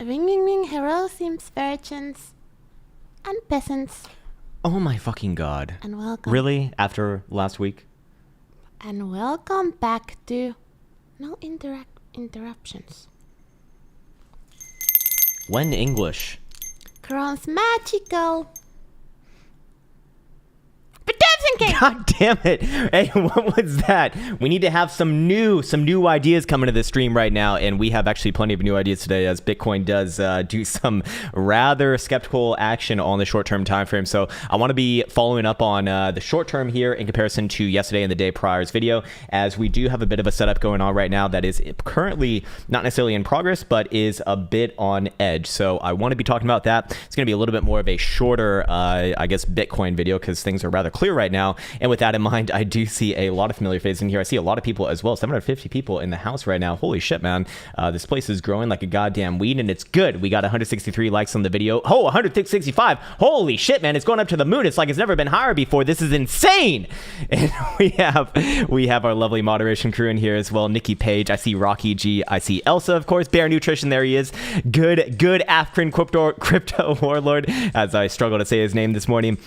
Ring ring ring, hello Sims virgins and peasants. Oh my fucking god. And welcome. Really? After last week? And welcome back to No Interruptions. When English? Krown's magical. God damn it. Hey, what was that? We need to have some new ideas coming to the stream right now, and we have actually plenty of new ideas today as Bitcoin does do some rather skeptical action on the short-term time frame. So I want to be following up on the short term here in comparison to yesterday and the day prior's video, as we do have a bit of a setup going on right now that is currently not necessarily in progress, but is a bit on edge. So I want to be talking about that. It's going to be a little bit more of a shorter, I guess, Bitcoin video because things are rather clear right now. And with that in mind, I do see a lot of familiar faces in here. I see a lot of people as well. 750 people in the house right now. Holy shit, man. This place is growing like a goddamn weed, and it's good. We got 163 likes on the video. Oh, 165. Holy shit, man. It's going up to the moon. It's like it's never been higher before. This is insane. And we have our lovely moderation crew in here as well. Nikki Page. I see Rocky G. I see Elsa, of course. Bear Nutrition. There he is. Good African crypto warlord, as I struggle to say his name this morning.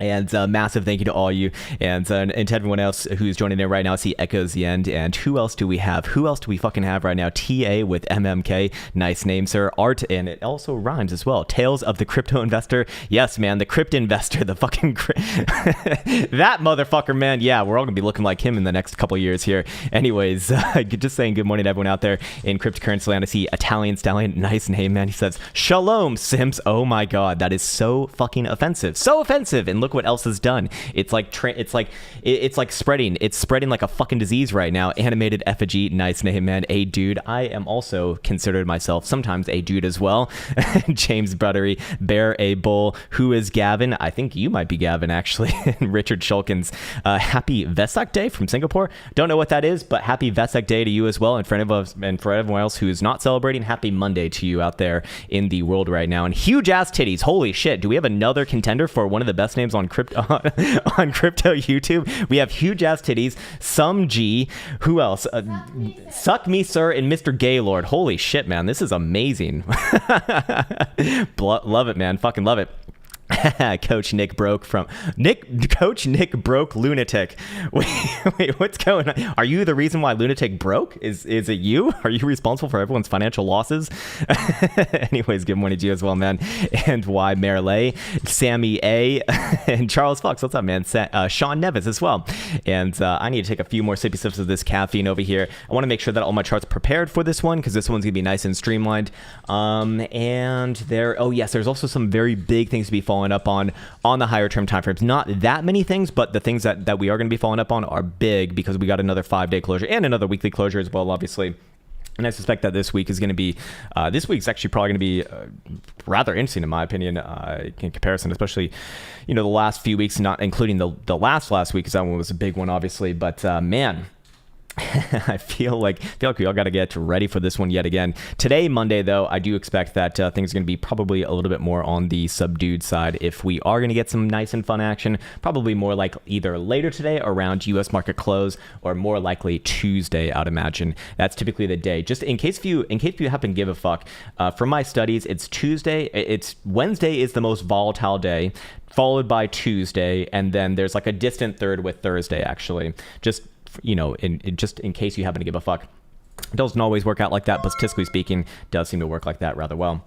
And massive thank you to all you and to everyone else who's joining in right now. I see Echoes the End. And who else do we have? Who else do we fucking have right now? TA with MMK. Nice name, sir. Art, and it also rhymes as well. Tales of the Crypto Investor. Yes, man. The Crypt Investor. The fucking... that motherfucker, man. Yeah, we're all going to be looking like him in the next couple years here. Anyways, just saying good morning to everyone out there in cryptocurrency land. I see Italian Stallion. Nice name, man. He says, Shalom, Sims. Oh my god. That is so fucking offensive. So offensive. And look what else is done. It's like spreading. It's spreading like a fucking disease right now. Animated effigy. Nice name, man. A dude. I am also considered myself sometimes a dude as well. James Buttery. Bear a bull. Who is Gavin? I think you might be Gavin, actually. Richard Shulkins. Happy Vesak Day from Singapore. Don't know what that is, but happy Vesak Day to you as well. And for everyone else who is not celebrating, happy Monday to you out there in the world right now. And huge ass titties. Holy shit. Do we have another contender for one of the best names on crypto YouTube? We have huge ass titties. Some G. Who else? Suck me, sir, and Mr. Gaylord. Holy shit, man. This is amazing. Love it, man. Fucking love it. Coach Nick broke lunatic. Wait, what's going on? Are you the reason why lunatic broke? Is it you? Are you responsible for everyone's financial losses? Anyways, good morning to you as well, man. And why Merle, Sammy A, and Charles Fox. What's up, man? Sean Nevis as well. And I need to take a few more sippy sips of this caffeine over here. I want to make sure that all my charts are prepared for this one because this one's gonna be nice and streamlined. And there's also some very big things to be following up on the higher term timeframes. Not that many things, but the things that we are going to be following up on are big because we got another 5-day closure and another weekly closure as well, obviously. And I suspect that this week is going to be, this week's actually probably going to be rather interesting in my opinion in comparison, especially, the last few weeks, not including the last week, because that one was a big one, obviously. But man, I feel like we all got to get ready for this one yet again. Today, Monday, though, I do expect that things are going to be probably a little bit more on the subdued side. If we are going to get some nice and fun action, probably more like either later today around U.S. market close, or more likely Tuesday, I'd imagine. That's typically the day. Just in case you happen to give a fuck, from my studies, it's Tuesday. It's Wednesday is the most volatile day, followed by Tuesday, and then there's like a distant third with Thursday, actually. Just in case you happen to give a fuck. It doesn't always work out like that, but statistically speaking, does seem to work like that rather well.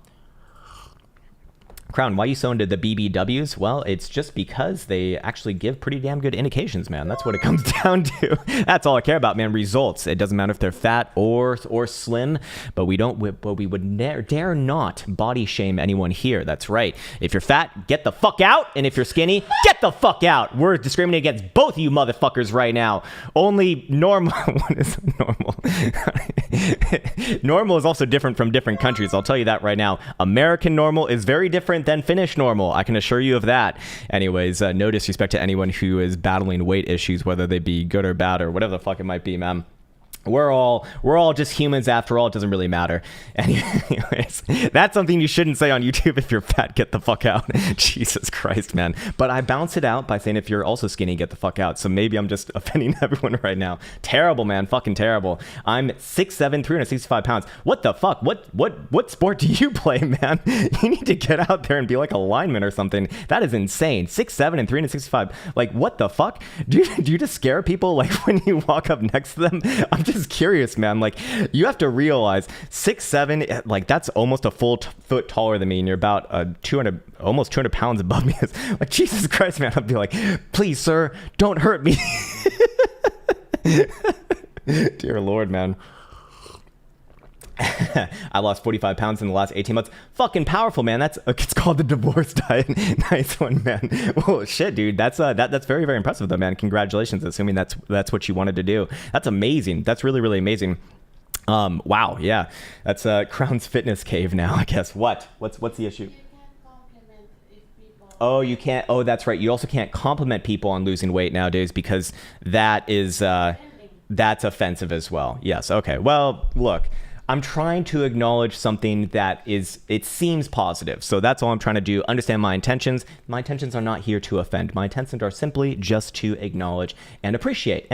Krown, why you so into the BBWs? Well, it's just because they actually give pretty damn good indications, man. That's what it comes down to. That's all I care about, man. Results. It doesn't matter if they're fat or slim, but we would dare not body shame anyone here. That's right. If you're fat, get the fuck out, and if you're skinny, get the fuck out. We're discriminating against both of you motherfuckers right now. Only normal. What is normal? Normal is also different from different countries. I'll tell you that right now. American normal is very different than Finnish normal. I can assure you of that. Anyways, no disrespect to anyone who is battling weight issues, whether they be good or bad or whatever the fuck it might be, man. We're all just humans after all. It doesn't really matter. Anyways, that's something you shouldn't say on YouTube. If you're fat, get the fuck out. Jesus Christ, man. But I bounce it out by saying if you're also skinny, get the fuck out. So maybe I'm just offending everyone right now. Terrible, man. Fucking terrible. I'm 6'7", 365 pounds. What the fuck? What sport do you play, man? You need to get out there and be like a lineman or something. That is insane. 6'7" and 365. Like, what the fuck? Do you just scare people like when you walk up next to them? I'm just curious, man. Like, you have to realize 6'7", like that's almost a full foot taller than me, and you're about almost 200 pounds above me. It's like, Jesus Christ, man. I'd be like, please, sir, don't hurt me. Dear Lord, man. I lost 45 pounds in the last 18 months. Fucking powerful, man. It's called the divorce diet. Nice one, man. Well, shit, dude. That's very, very impressive, though, man. Congratulations. Assuming that's what you wanted to do. That's amazing. That's really, really amazing. Wow. Yeah. That's Krown's fitness cave now, I guess. What's the issue? Oh, you can't. Oh, that's right. You also can't compliment people on losing weight nowadays because that is that's offensive as well. Yes. Okay. Well, look. I'm trying to acknowledge something that it seems positive. So that's all I'm trying to do. Understand my intentions. My intentions are not here to offend. My intentions are simply just to acknowledge and appreciate,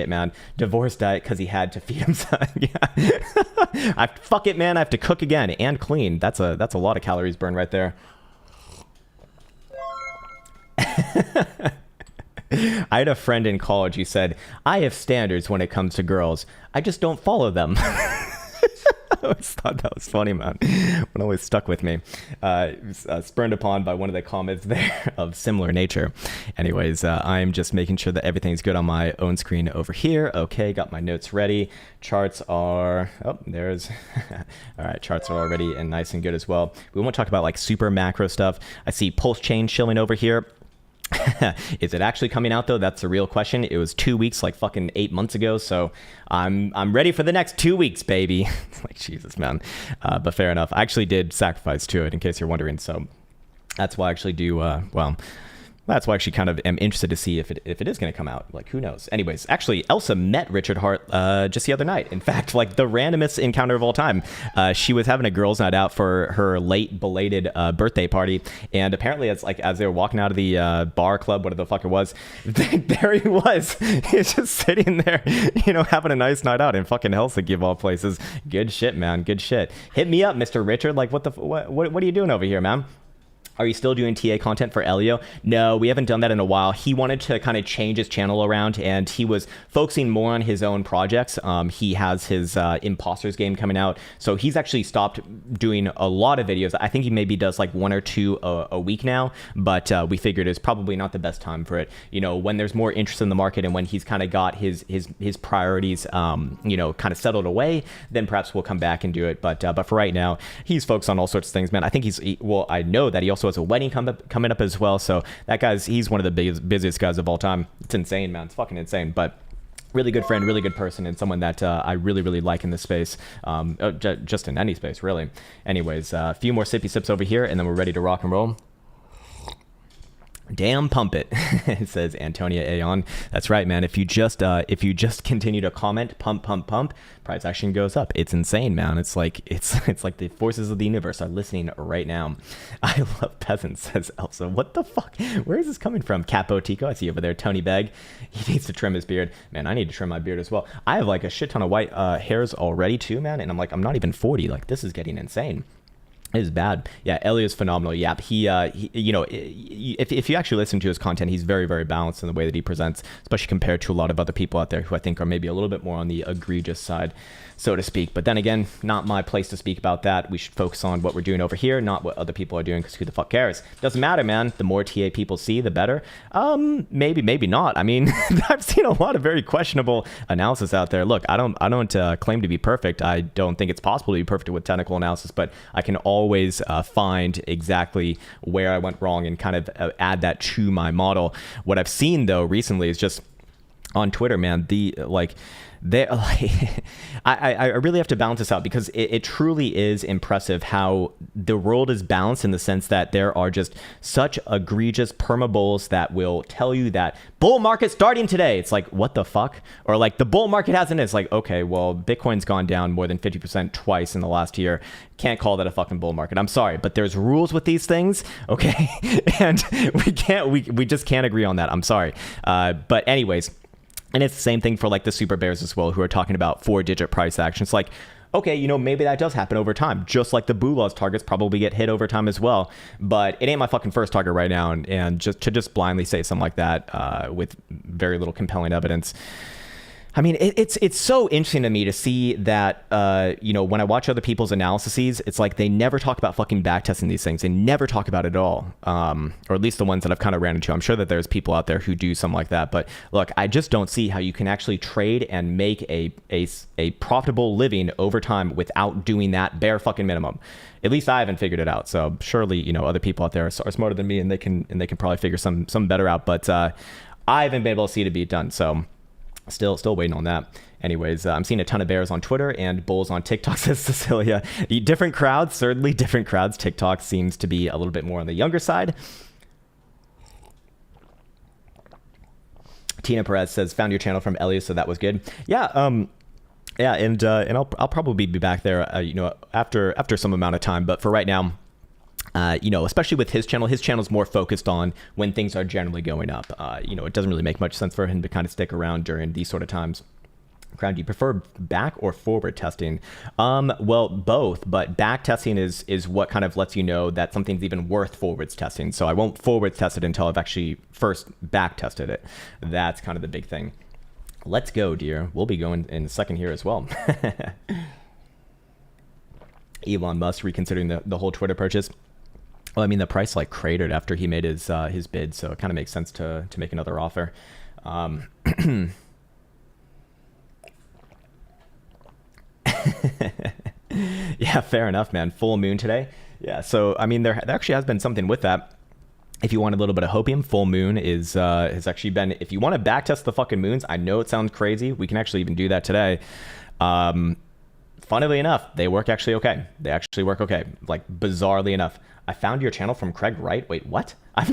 man. Divorce diet because he had to feed himself. Yeah. Fuck it, man. I have to cook again and clean. That's a lot of calories burned right there. I had a friend in college who said, I have standards when it comes to girls. I just don't follow them. I always thought that was funny, man. It always stuck with me. Spurned upon by one of the comments there of similar nature. Anyways, I'm just making sure that everything's good on my own screen over here. Okay, got my notes ready. Charts are... Oh, there's... All right, charts are already and nice and good as well. We won't talk about like super macro stuff. I see pulse chain showing over here. Is it actually coming out though? That's the real question. It was 2 weeks, like fucking 8 months ago. So I'm ready for the next 2 weeks, baby. It's like, Jesus, man. But fair enough. I actually did sacrifice to it, in case you're wondering. So that's why I actually do, that's why I actually kind of am interested to see if it is going to come out. Like, who knows? Anyways, actually, Elsa met Richard Hart just the other night. In fact, like the randomest encounter of all time. She was having a girls' night out for her late belated birthday party, and apparently, as they were walking out of the bar club, whatever the fuck it was, there he was. He's just sitting there, having a nice night out in fucking Helsinki of all places. Good shit, man. Good shit. Hit me up, Mr. Richard. Like, what are you doing over here, man? Are you still doing TA content for Elio? No, we haven't done that in a while. He wanted to kind of change his channel around, and he was focusing more on his own projects. He has his Imposters game coming out, so he's actually stopped doing a lot of videos. I think he maybe does like 1 or 2 a week now, but we figured it's probably not the best time for it. When there's more interest in the market and when he's kind of got his priorities, kind of settled away, then perhaps we'll come back and do it. But for right now, he's focused on all sorts of things, man. I think I know that he also has a wedding coming up as well. So he's one of the busiest guys of all time. It's insane, man. It's fucking insane. But really good friend, really good person, and someone that I really, really like in this space. Just in any space, really. Anyways, a few more sippy sips over here, and then we're ready to rock and roll. Damn, pump it. It says Antonia Aeon. That's right, man. If you just continue to comment, pump, price action goes up. It's insane, man. It's like the forces of the universe are listening right now. I love peasants, says Elsa. What the fuck? Where is this coming from? Capo Tico, I see over there. Tony Bag, he needs to trim his beard. Man, I need to trim my beard as well. I have like a shit ton of white hairs already too, man. And I'm not even 40. Like, this is getting insane. It is bad. Yeah, Elio's phenomenal. Yep. He if you actually listen to his content, he's very, very balanced in the way that he presents, especially compared to a lot of other people out there who I think are maybe a little bit more on the egregious side, so to speak. But then again, not my place to speak about that. We should focus on what we're doing over here, not what other people are doing, because who the fuck cares? Doesn't matter, man. The more TA people see, the better. Maybe not. I mean, I've seen a lot of very questionable analysis out there. Look, I don't claim to be perfect. I don't think it's possible to be perfect with technical analysis, but I can always find exactly where I went wrong and kind of add that to my model. What I've seen though recently is just on Twitter, man, they like, I really have to balance this out because it truly is impressive how the world is balanced in the sense that there are just such egregious perma bulls that will tell you that bull market starting today. It's like, what the fuck? Or like the bull market hasn't. It's like, okay, well, Bitcoin's gone down more than 50% twice in the last year. Can't call that a fucking bull market. I'm sorry, but there's rules with these things, okay? And we just can't agree on that. I'm sorry. But anyways. And it's the same thing for like the super bears as well, who are talking about 4-digit price action. It's like, okay, you know, maybe that does happen over time, just like the Bulaw's targets probably get hit over time as well. But it ain't my fucking first target right now. And just blindly say something like that with very little compelling evidence. I mean, it's so interesting to me to see that, you know, when I watch other people's analyses, it's like they never talk about fucking backtesting these things. They never talk about it at all, or at least the ones that I've kind of ran into. I'm sure that there's people out there who do something like that. But look, I just don't see how you can actually trade and make a profitable living over time without doing that bare fucking minimum. At least I haven't figured it out. So surely, you know, other people out there are smarter than me, and they can probably figure some better out. But I haven't been able to see it be done. So. Still waiting on that. Anyways, I'm seeing a ton of bears on Twitter and bulls on TikTok, says Cecilia. Different crowds, certainly different crowds. TikTok seems to be a little bit more on the younger side. Tina Perez says, found your channel from Elias, so that was good. Yeah, and I'll probably be back there, you know, after some amount of time. But for right now, you know, especially with his channel's more focused on when things are generally going up. You know, it doesn't really make much sense for him to kind of stick around during these sort of times. Krown, do you prefer back or forward testing? Well, both, but back testing is what kind of lets you know that something's even worth forwards testing. So I won't forwards test it until I've actually first back tested it. That's kind of the big thing. Let's go, dear. We'll be going in a second here as well. Elon Musk reconsidering the whole Twitter purchase. Well, I mean, the price like cratered after he made his bid, so it kind of makes sense to make another offer. Yeah, fair enough, man. Full moon today. Yeah, so I mean, there actually has been something with that. If you want a little bit of hopium, full moon has actually been. If you want to backtest the fucking moons, I know it sounds crazy. We can actually even do that today. Funnily enough, they work actually okay. They actually work okay. Like bizarrely enough. I found your channel from Craig Wright. Wait, what? I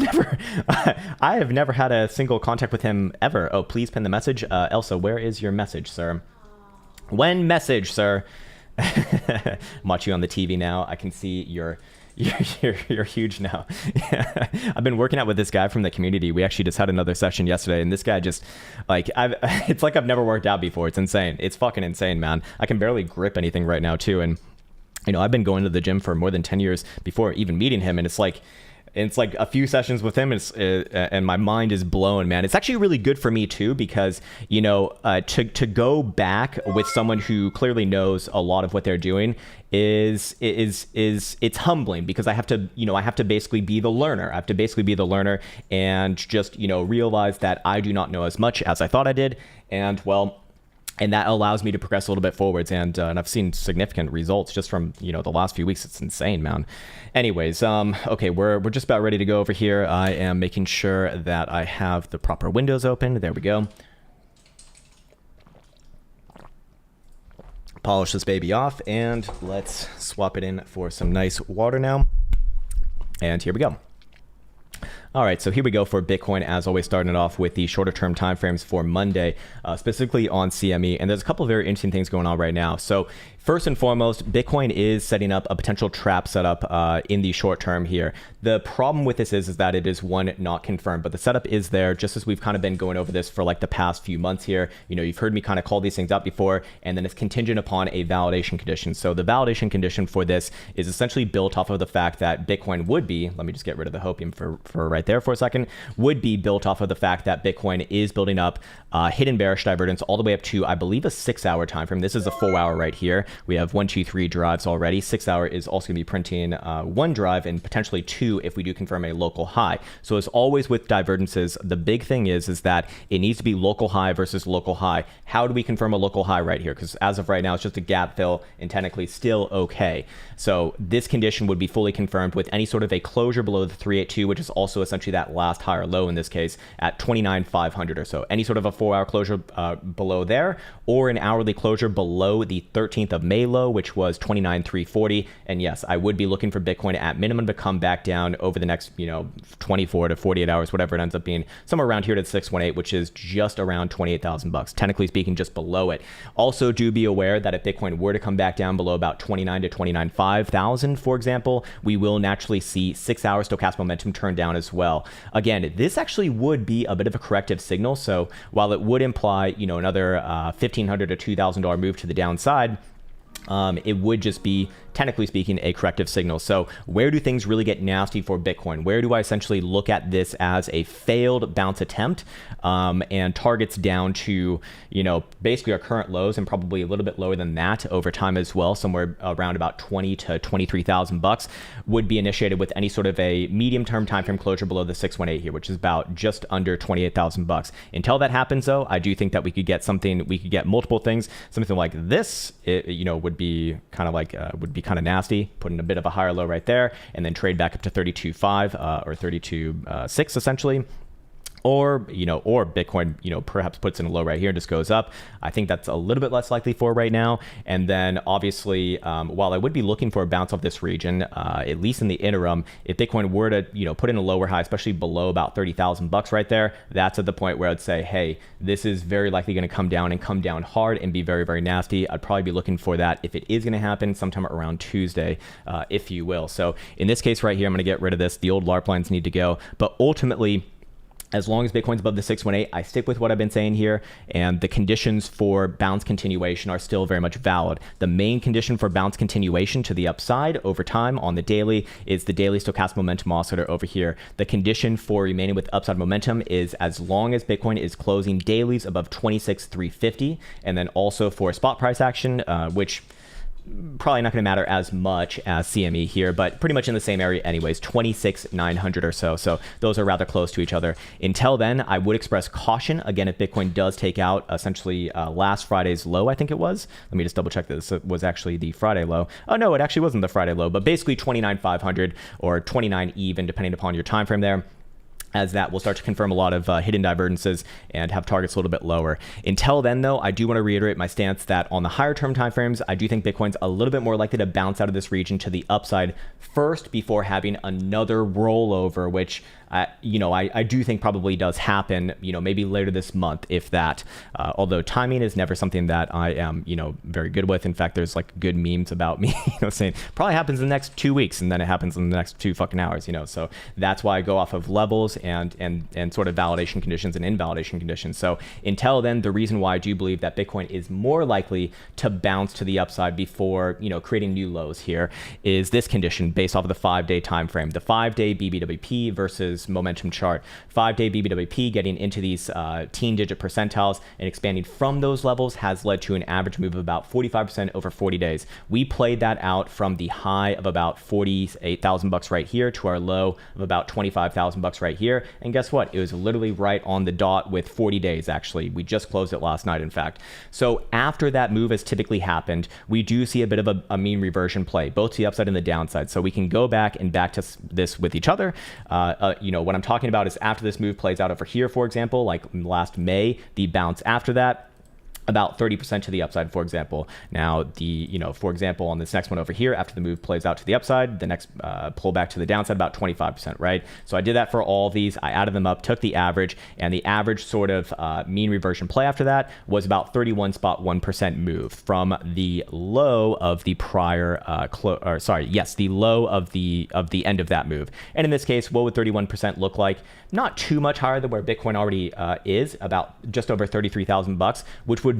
have never had a single contact with him ever. Oh, please pin the message. Elsa, where is your message, sir? When message, sir? I'm watching you on the TV now. I can see you're huge now. I've been working out with this guy from the community. We actually just had another session yesterday, and this guy just like it's like I've never worked out before. It's insane. It's fucking insane, man. I can barely grip anything right now too, and you know, I've been going to the gym for more than 10 years before even meeting him. And it's like a few sessions with him and my mind is blown, man. It's actually really good for me too, because, you know, to go back with someone who clearly knows a lot of what they're doing is it's humbling, because I have to basically be the learner. I have to basically be the learner and just, you know, realize that I do not know as much as I thought I did. And that allows me to progress a little bit forwards, and I've seen significant results just from, you know, the last few weeks. It's insane, man. Anyways, okay, we're just about ready to go over here. I am making sure that I have the proper windows open. There we go. Polish this baby off, and let's swap it in for some nice water now. And here we go. All right, so here we go for Bitcoin, as always, starting it off with the shorter term timeframes for Monday, specifically on CME. And there's a couple of very interesting things going on right now. So first and foremost, Bitcoin is setting up a potential trap setup in the short term here. The problem with this is that it is, one, not confirmed, but the setup is there, just as we've kind of been going over this for like the past few months here. You know, you've heard me kind of call these things out before, and then it's contingent upon a validation condition. So the validation condition for this is essentially built off of the fact that Bitcoin would be, let me just get rid of the hopium for right there for a second, would be built off of the fact that Bitcoin is building up hidden bearish divergence all the way up to, I believe, a 6-hour time frame. This is a 4-hour right here. We have 1, 2, 3 drives already. 6-hour is also going to be printing 1 drive and potentially 2 if we do confirm a local high. So as always with divergences, the big thing is that it needs to be local high versus local high. How do we confirm a local high right here? Because as of right now, it's just a gap fill and technically still okay. So this condition would be fully confirmed with any sort of a closure below the 382, which is also essentially essentially that last higher low in this case at 29,500 or so. Any sort of a 4-hour closure below there, or an hourly closure below the 13th of May low, which was 29,340. And yes, I would be looking for Bitcoin at minimum to come back down over the next, 24 to 48 hours, whatever it ends up being, somewhere around here to 618, which is just around 28,000 bucks. Technically speaking, just below it. Also, do be aware that if Bitcoin were to come back down below about 29 to 29,500, for example, we will naturally see 6-hour stochastic momentum turn down as well. Again, this actually would be a bit of a corrective signal. So while it would imply, another $1,500 to $2,000 move to the downside, it would just be, technically speaking, a corrective signal. So where do things really get nasty for Bitcoin? Where do I essentially look at this as a failed bounce attempt and targets down to, basically our current lows and probably a little bit lower than that over time as well, somewhere around about 20 to 23,000 bucks would be initiated with any sort of a medium-term time frame closure below the 618 here, which is about just under 28,000 bucks. Until that happens, though, I do think that we could get multiple things. Something like this, would be kind of like kind of nasty, put in a bit of a higher low right there, and then trade back up to 32.5 or 32.6 essentially. Or Bitcoin, perhaps puts in a low right here and just goes up. I think that's a little bit less likely for right now. And then obviously, while I would be looking for a bounce off this region, at least in the interim, if Bitcoin were to, put in a lower high, especially below about 30,000 bucks right there, that's at the point where I'd say, hey, this is very likely going to come down hard and be very, very nasty. I'd probably be looking for that if it is going to happen sometime around Tuesday, if you will. So in this case right here, I'm going to get rid of this. The old LARP lines need to go. But ultimately, as long as Bitcoin's above the 618, I stick with what I've been saying here, and the conditions for bounce continuation are still very much valid. The main condition for bounce continuation to the upside over time on the daily is the daily stochastic momentum oscillator over here. The condition for remaining with upside momentum is as long as Bitcoin is closing dailies above 26,350, and then also for spot price action, which probably not going to matter as much as CME here, but pretty much in the same area anyways, 26,900 or so. So those are rather close to each other. Until then, I would express caution. Again, if Bitcoin does take out essentially last Friday's low, I think it was. Let me just double check that this was actually the Friday low. Oh no, it actually wasn't the Friday low, but basically 29,500 or 29 even, depending upon your time frame there. As that will start to confirm a lot of hidden divergences and have targets a little bit lower. Until then, though, I do want to reiterate my stance that on the higher term timeframes, I do think Bitcoin's a little bit more likely to bounce out of this region to the upside first before having another rollover, which I do think probably does happen, maybe later this month, if that. Although timing is never something that I am, very good with. In fact, there's like good memes about me, saying probably happens in the next 2 weeks, and then it happens in the next 2 fucking hours, So that's why I go off of levels and sort of validation conditions and invalidation conditions. So until then, the reason why I do believe that Bitcoin is more likely to bounce to the upside before, creating new lows here is this condition based off of the 5-day time frame. The 5-day BBWP versus momentum chart. 5-day BBWP getting into these teen digit percentiles and expanding from those levels has led to an average move of about 45% over 40 days. We played that out from the high of about 48,000 bucks right here to our low of about 25,000 bucks right here. And guess what? It was literally right on the dot with 40 days actually. We just closed it last night, in fact. So after that move has typically happened, we do see a bit of a mean reversion play, both to the upside and the downside. So we can go back and back to this with each other. What I'm talking about is after this move plays out over here, for example, like last May, the bounce after that, about 30% to the upside, for example. Now, for example, on this next one over here, after the move plays out to the upside, the next pullback to the downside, about 25%, right? So I did that for all of these. I added them up, took the average, and the average sort of mean reversion play after that was about 31.1% move from the low of the prior, the low of the end of that move. And in this case, what would 31% look like? Not too much higher than where Bitcoin already is, about just over 33,000 bucks, which would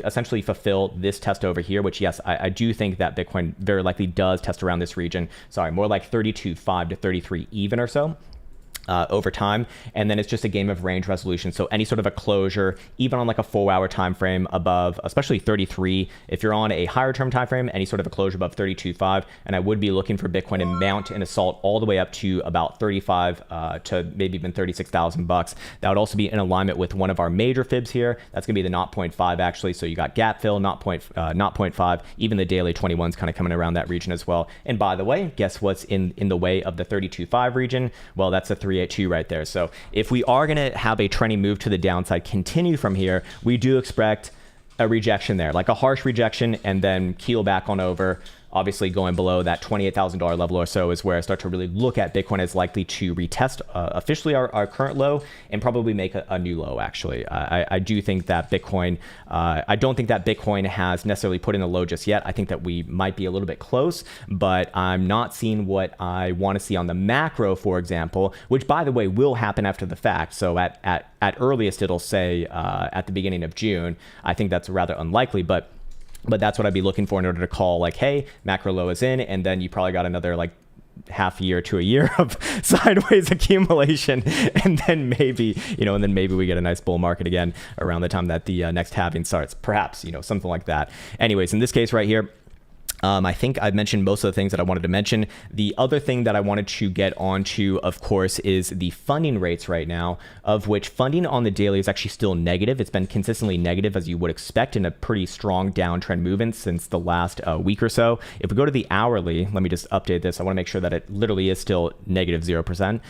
essentially fulfill this test over here, which yes, I do think that Bitcoin very likely does test around this region. Sorry, more like 32.5 to 33 even or so. over time, and then it's just a game of range resolution. So any sort of a closure, even on like a 4-hour time frame above, especially 33, if you're on a higher term time frame, any sort of a closure above 32.5, and I would be looking for Bitcoin to mount an assault all the way up to about 35 to maybe even 36,000 bucks. That would also be in alignment with one of our major fibs here. That's gonna be the 0.5 actually. So you got gap fill, 0.5, even the daily 21's kind of coming around that region as well. And by the way, guess what's in the way of the 32.5 region? Well, that's a 382 right there. So if we are going to have a trending move to the downside continue from here, we do expect a rejection there, like a harsh rejection, and then keel back on over. Obviously going below that $28,000 level or so is where I start to really look at Bitcoin as likely to retest officially our current low and probably make a new low actually. I do think that Bitcoin, I don't think that Bitcoin has necessarily put in a low just yet. I think that we might be a little bit close, but I'm not seeing what I want to see on the macro, for example, which by the way will happen after the fact. So at earliest it'll say at the beginning of June. I think that's rather unlikely, but that's what I'd be looking for in order to call like, hey, macro low is in, and then you probably got another like half year to a year of sideways accumulation, and then maybe, and then maybe we get a nice bull market again around the time that the next halving starts, perhaps, something like that. Anyways, in this case right here, I think I've mentioned most of the things that I wanted to mention. The other thing that I wanted to get onto, of course, is the funding rates right now, of which funding on the daily is actually still negative. It's been consistently negative, as you would expect, in a pretty strong downtrend movement since the last week or so. If we go to the hourly, let me just update this. I want to make sure that it literally is still negative 0%.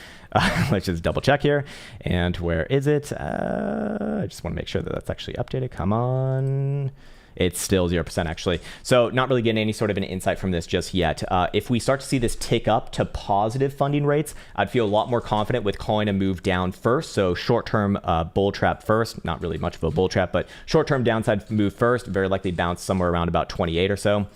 Let's just double check here. And where is it? I just want to make sure that that's actually updated. Come on. It's still 0% actually. So not really getting any sort of an insight from this just yet. If we start to see this tick up to positive funding rates, I'd feel a lot more confident with calling a move down first. So short-term bull trap first, not really much of a bull trap, but short-term downside move first, very likely bounce somewhere around about 28 or so.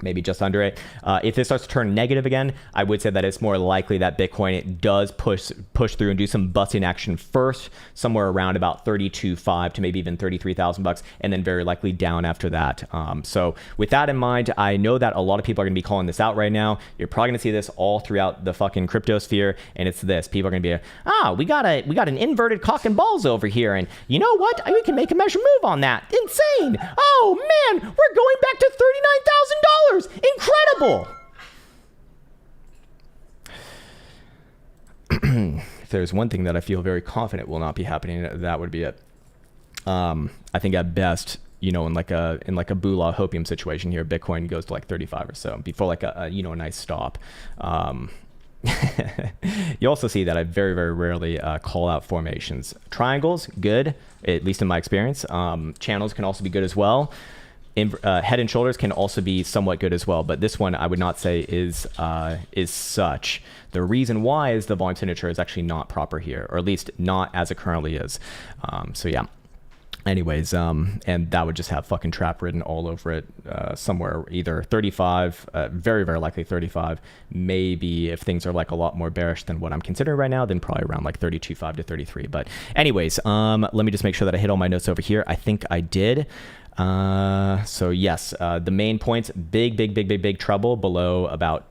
Maybe just under it. If this starts to turn negative again, I would say that it's more likely that Bitcoin does push through and do some busting action first, somewhere around about 32.5 to maybe even 33,000 bucks, and then very likely down after that. So with that in mind, I know that a lot of people are going to be calling this out right now. You're probably going to see this all throughout the fucking crypto sphere, and it's this. People are going to be, we got an inverted cock and balls over here, and you know what? We can make a measure move on that. Insane. Oh man, we're going back to $39,000. Incredible. If there's one thing that I feel very confident will not be happening, that would be it. I think at best, in like a Bula hopium situation here, Bitcoin goes to like 35 or so before like a nice stop. You also see that I very, very rarely call out formations. Triangles, good, at least in my experience. Channels can also be good as well. Head and shoulders can also be somewhat good as well, but this one I would not say is such. The reason why is the volume signature is actually not proper here, or at least not as it currently is. So yeah. Anyways, and that would just have fucking trap written all over it, somewhere either 35, very, very likely 35. Maybe if things are like a lot more bearish than what I'm considering right now, then probably around like 32.5 to 33. But anyways, let me just make sure that I hit all my notes over here. I think I did. So yes, the main points, big trouble below about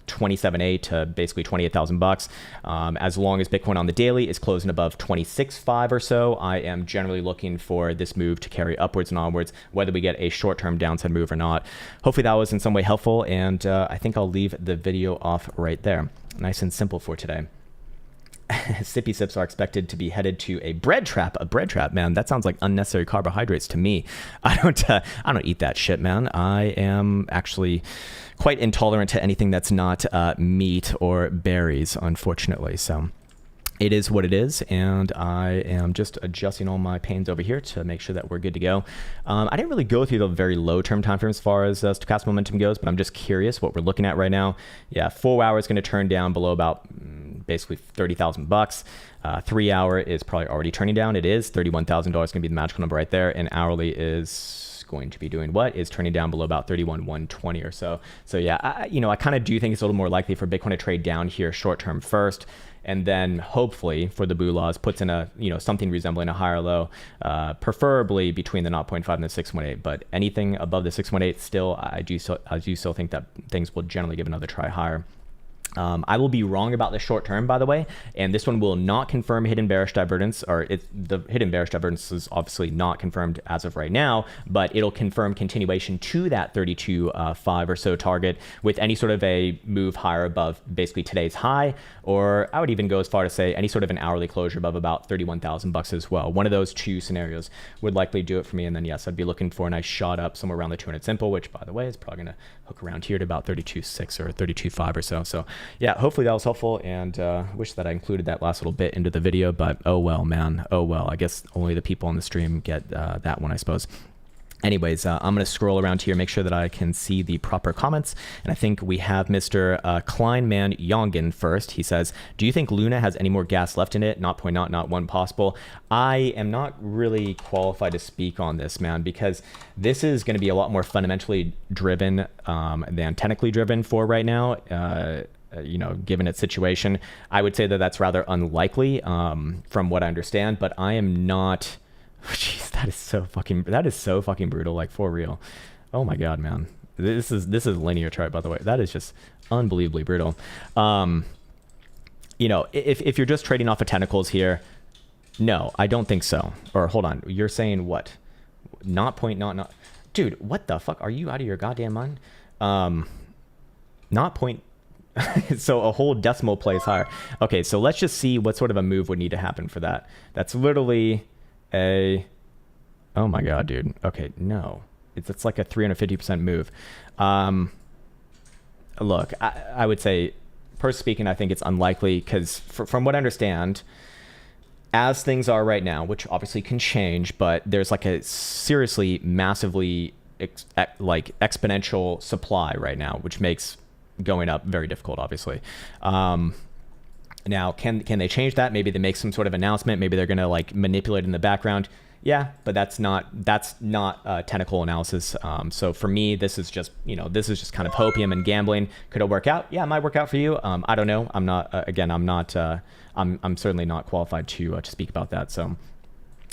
27.8 to basically 28,000 bucks. As long as Bitcoin on the daily is closing above 26.5 or so, I am generally looking for this move to carry upwards and onwards, whether we get a short-term downside move or not. Hopefully that was in some way helpful, and I think I'll leave the video off right there. Nice and simple for today. Sippy sips are expected to be headed to a bread trap. A bread trap, man. That sounds like unnecessary carbohydrates to me. I don't eat that shit, man. I am actually quite intolerant to anything that's not meat or berries, unfortunately. So it is what it is, and I am just adjusting all my panes over here to make sure that we're good to go. I didn't really go through the very low term time frame as far as stochastic momentum goes, but I'm just curious what we're looking at right now. Yeah, 4 hours going to turn down below about basically 30,000 bucks. 3 hour is probably already turning down. It is $31,000 going to be the magical number right there, and hourly is going to be doing what is turning down below about 31,120 or so. So yeah, I kind of do think it's a little more likely for Bitcoin to trade down here short term first, and then hopefully for the Bulas puts in a something resembling a higher low, preferably between the 0.5 and the 618. But anything above the 618, still I do still think that things will generally give another try higher. I will be wrong about the short term, by the way, and this one will not confirm hidden bearish divergence, or the hidden bearish divergence is obviously not confirmed as of right now, but it'll confirm continuation to that 32.5 or so target with any sort of a move higher above basically today's high, or I would even go as far to say any sort of an hourly closure above about 31,000 bucks as well. One of those two scenarios would likely do it for me, and then yes, I'd be looking for a nice shot up somewhere around the 200 simple, which by the way is probably gonna hook around here to about 32.6 or 32.5 or so. So yeah, hopefully that was helpful, and wish that I included that last little bit into the video, but oh well, man, oh well. I guess only the people on the stream get that one, I suppose. Anyways, I'm going to scroll around here, make sure that I can see the proper comments. And I think we have Mr. Kleinman Yongen first. He says, do you think Luna has any more gas left in it? Not point not one possible. I am not really qualified to speak on this, man, because this is going to be a lot more fundamentally driven than technically driven for right now. You know, given its situation, I would say that that's rather unlikely from what I understand, but I am not... Jeez, that is so fucking brutal, like for real. Oh my god, man. This is linear chart, by the way. That is just unbelievably brutal. You know, if you're just trading off of tentacles here, no, I don't think so. Or hold on, you're saying what? Not. Dude, what the fuck? Are you out of your goddamn mind? Not point. So a whole decimal place higher. Okay, so let's just see what sort of a move would need to happen for that. That's literally oh my god, dude. Okay, no, it's like a 350% move. Look, I would say, personally speaking, I think it's unlikely because from what I understand, as things are right now, which obviously can change, but there's like a seriously massively like exponential supply right now, which makes going up very difficult, obviously. Now, can they change that? Maybe they make some sort of announcement. Maybe they're going to like manipulate in the background. Yeah, but that's not technical analysis. So for me, this is just, you know, this is just kind of hopium and gambling. Could it work out? Yeah, it might work out for you. I don't know. I'm not, again, I'm certainly not qualified to speak about that. So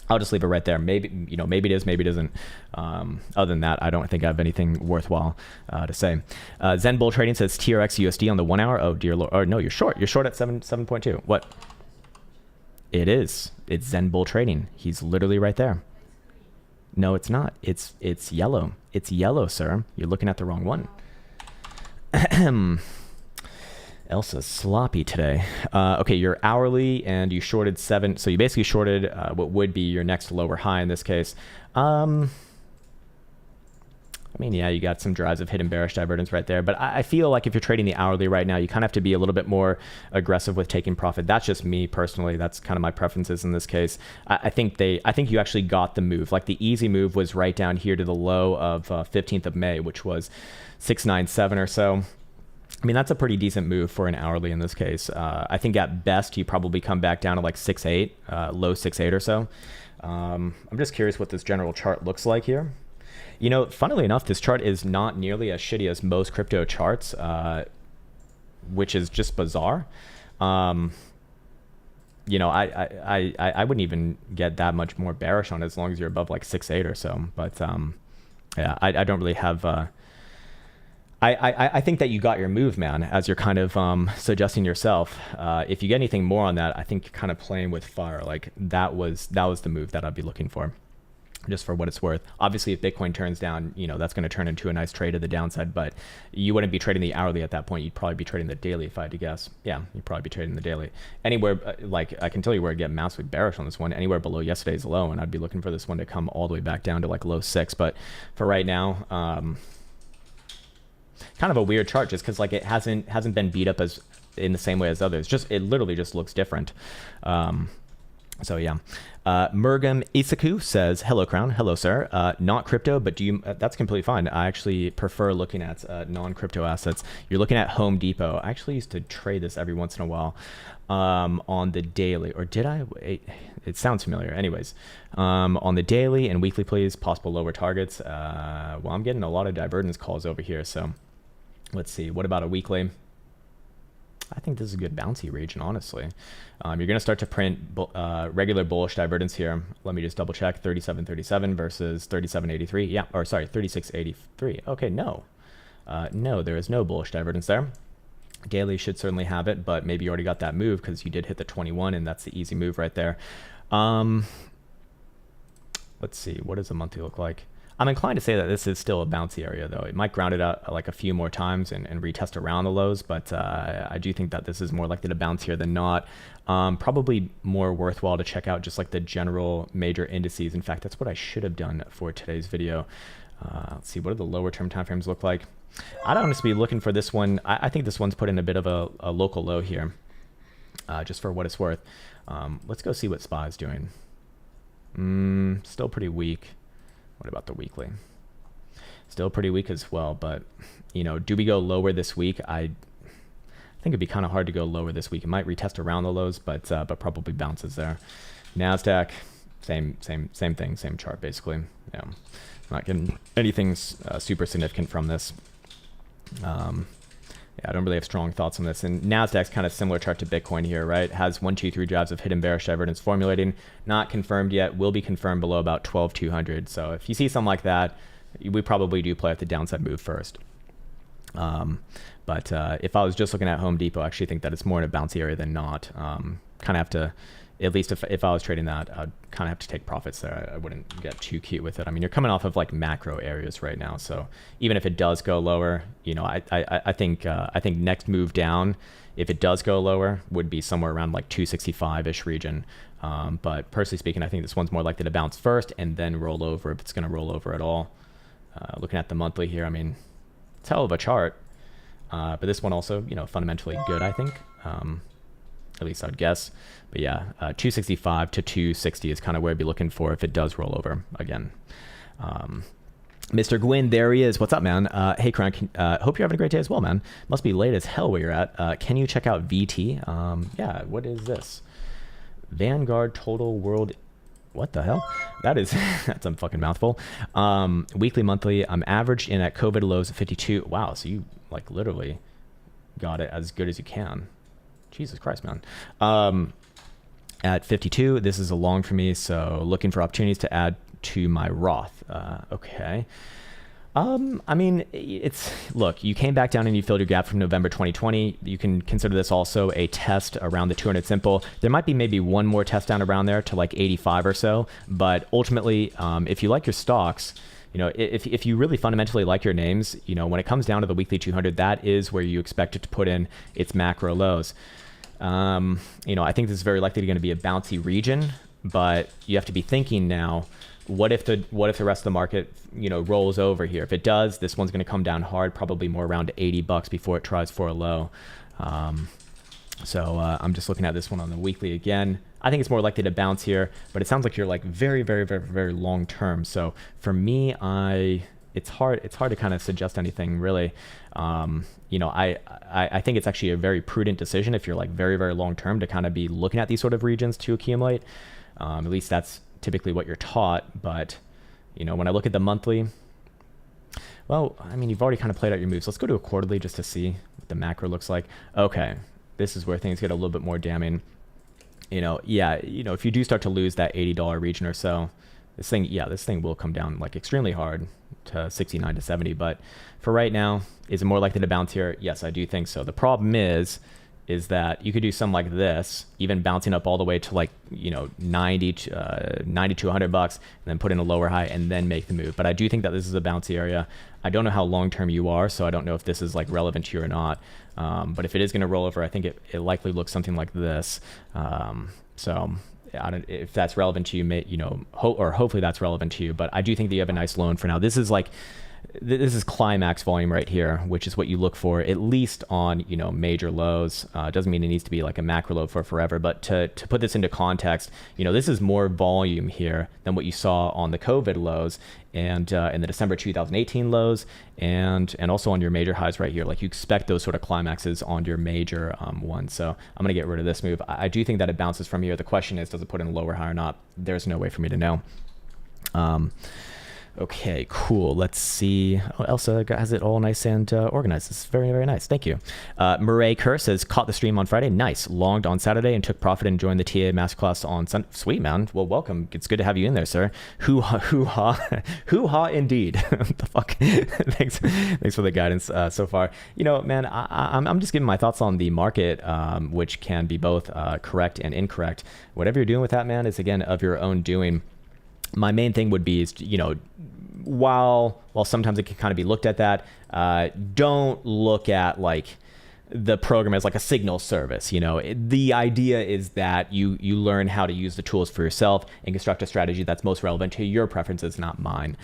I'll just leave it right there. Maybe, you know, maybe it is, maybe it isn't. Other than that, I don't think I have anything worthwhile to say. Zen Bull Trading says TRX USD on the 1 hour. Oh dear Lord. Oh no, you're short. You're short at 7.2. What? It is. It's Zen Bull Trading. He's literally right there. No, it's not. It's yellow. It's yellow, sir. You're looking at the wrong one. Elsa's sloppy today. Okay, you're hourly and you shorted 7. So you basically shorted what would be your next lower high in this case. I mean, yeah, you got some drives of hidden bearish divergence right there. But I feel like if you're trading the hourly right now, you kind of have to be a little bit more aggressive with taking profit. That's just me personally. That's kind of my preferences in this case. I think you actually got the move. Like the easy move was right down here to the low of 15th of May, which was 697 or so. I mean, that's a pretty decent move for an hourly in this case. I think at best, you probably come back down to like 6.8, low 6.8 or so. I'm just curious what this general chart looks like here. You know, funnily enough, this chart is not nearly as shitty as most crypto charts, which is just bizarre. You know, I wouldn't even get that much more bearish on it as long as you're above like 6.8 or so. But yeah, I don't really have... I think that you got your move, man, as you're kind of suggesting yourself. If you get anything more on that, I think you're kind of playing with fire. Like that was the move that I'd be looking for, just for what it's worth. Obviously, if Bitcoin turns down, you know, that's going to turn into a nice trade to the downside, but you wouldn't be trading the hourly at that point. You'd probably be trading the daily if I had to guess. Yeah, you'd probably be trading the daily. Anywhere, like I can tell you where I get massively bearish on this one, anywhere below yesterday's low, and I'd be looking for this one to come all the way back down to like low 6. But for right now, kind of a weird chart just because like it hasn't been beat up as in the same way as others. Just it literally just looks different. So yeah. Murgam Isaku says, hello Krown. Hello sir. Not crypto, but do you that's completely fine. I actually prefer looking at non-crypto assets. You're looking at Home Depot. I actually used to trade this every once in a while on the daily, or did I? It sounds familiar. Anyways, on the daily and weekly please, possible lower targets. Well, I'm getting a lot of divergence calls over here, so let's see. What about a weekly? I think this is a good bouncy region, honestly. You're going to start to print regular bullish divergence here. Let me just double check. 37.37 versus 37.83. Yeah, or sorry, 36.83. Okay, no. No, there is no bullish divergence there. Daily should certainly have it, but maybe you already got that move because you did hit the 21, and that's the easy move right there. Let's see, what does the monthly look like? I'm inclined to say that this is still a bouncy area, though. It might ground it out like a few more times and retest around the lows, but I do think that this is more likely to bounce here than not. Probably more worthwhile to check out just like the general major indices. In fact, that's what I should have done for today's video. Let's see, what do the lower term timeframes look like? I'd honestly be looking for this one. I think this one's put in a bit of a local low here, just for what it's worth. Let's go see what SPY is doing. Still pretty weak. What about the weekly? Still pretty weak as well, but do we go lower this week? I think it'd be kind of hard to go lower this week. It might retest around the lows, but probably bounces there. NASDAQ, same thing, same chart basically. Yeah, not getting anything super significant from this. Yeah, I don't really have strong thoughts on this. And NASDAQ's kind of similar chart to Bitcoin here, right? Has 1, 2, 3 drives of hidden bearish divergence formulating. Not confirmed yet. Will be confirmed below about 12,200. So if you see something like that, we probably do play at the downside move first. But if I was just looking at Home Depot, I actually think that it's more in a bouncy area than not. Kind of have to, at least if I was trading that, I'd kind of have to take profits there. I wouldn't get too cute with it. I mean, you're coming off of like macro areas right now, so even if it does go lower, I think next move down, if it does go lower, would be somewhere around like 265-ish region. But personally speaking, I think this one's more likely to bounce first and then roll over if it's going to roll over at all. Looking at the monthly here, I mean, it's a hell of a chart, but this one also, fundamentally good, I think. At least I'd guess. But yeah, 265 to 260 is kind of where I'd be looking for if it does roll over again. Mr. Gwyn, there he is. What's up, man? Hey, Krown, hope you're having a great day as well, man. Must be late as hell where you're at. Can you check out VT? Yeah, what is this? Vanguard Total World. What the hell? That is, that's a fucking mouthful. Weekly, monthly, I'm averaged in at COVID lows of 52. Wow, so you like literally got it as good as you can. Jesus Christ, man. At 52, this is a long for me, so looking for opportunities to add to my Roth. Okay. I mean, look, you came back down and you filled your gap from November 2020. You can consider this also a test around the 200 simple. There might be maybe one more test down around there to like 85 or so, but ultimately, if you like your stocks, if you really fundamentally like your names, when it comes down to the weekly 200, that is where you expect it to put in its macro lows. I think this is very likely going to be a bouncy region, but you have to be thinking now, what if the rest of the market, rolls over here? If it does, this one's going to come down hard, probably more around $80 before it tries for a low. So I'm just looking at this one on the weekly again. I think it's more likely to bounce here, but it sounds like you're like very, very, very, very long term. So for me, it's hard to kind of suggest anything really. I think it's actually a very prudent decision if you're like very, very long term to kind of be looking at these sort of regions to accumulate. At least that's typically what you're taught. But when I look at the monthly, well, I mean, you've already kind of played out your moves. Let's go to a quarterly just to see what the macro looks like. Okay, this is where things get a little bit more damning. If you do start to lose that $80 region or so, this thing will come down like extremely hard to 69 to 70. But for right now, is it more likely to bounce here? Yes, I do think so. The problem is that you could do something like this, even bouncing up all the way to like, 90 to $100 and then put in a lower high and then make the move. But I do think that this is a bouncy area. I don't know how long-term you are, so I don't know if this is like relevant to you or not. But if it is going to roll over, I think it likely looks something like this. So I don't, if that's relevant to you, hopefully that's relevant to you. But I do think that you have a nice loan for now. This is climax volume right here, which is what you look for, at least on, major lows. Doesn't mean it needs to be like a macro low for forever, but to put this into context, this is more volume here than what you saw on the COVID lows and in the December 2018 lows and also on your major highs right here. Like you expect those sort of climaxes on your major ones. So I'm going to get rid of this move. I do think that it bounces from here. The question is, does it put in a lower high or not? There's no way for me to know. Okay, cool. Let's see. Oh, Elsa has it all nice and organized. It's very, very nice. Thank you. Murray Kerr says, caught the stream on Friday. Nice. Longed on Saturday and took profit and joined the TA masterclass on Sunday. Sweet, man. Well, welcome. It's good to have you in there, sir. Hoo-ha, hoo-ha. Hoo-ha indeed. What the fuck? Thanks for the guidance so far. You know, man, I'm just giving my thoughts on the market, which can be both correct and incorrect. Whatever you're doing with that, man, is, again, of your own doing. My main thing would be is, you know, while sometimes it can kind of be looked at that, don't look at like the program as like a signal service. You know, the idea is that you learn how to use the tools for yourself and construct a strategy that's most relevant to your preferences, not mine.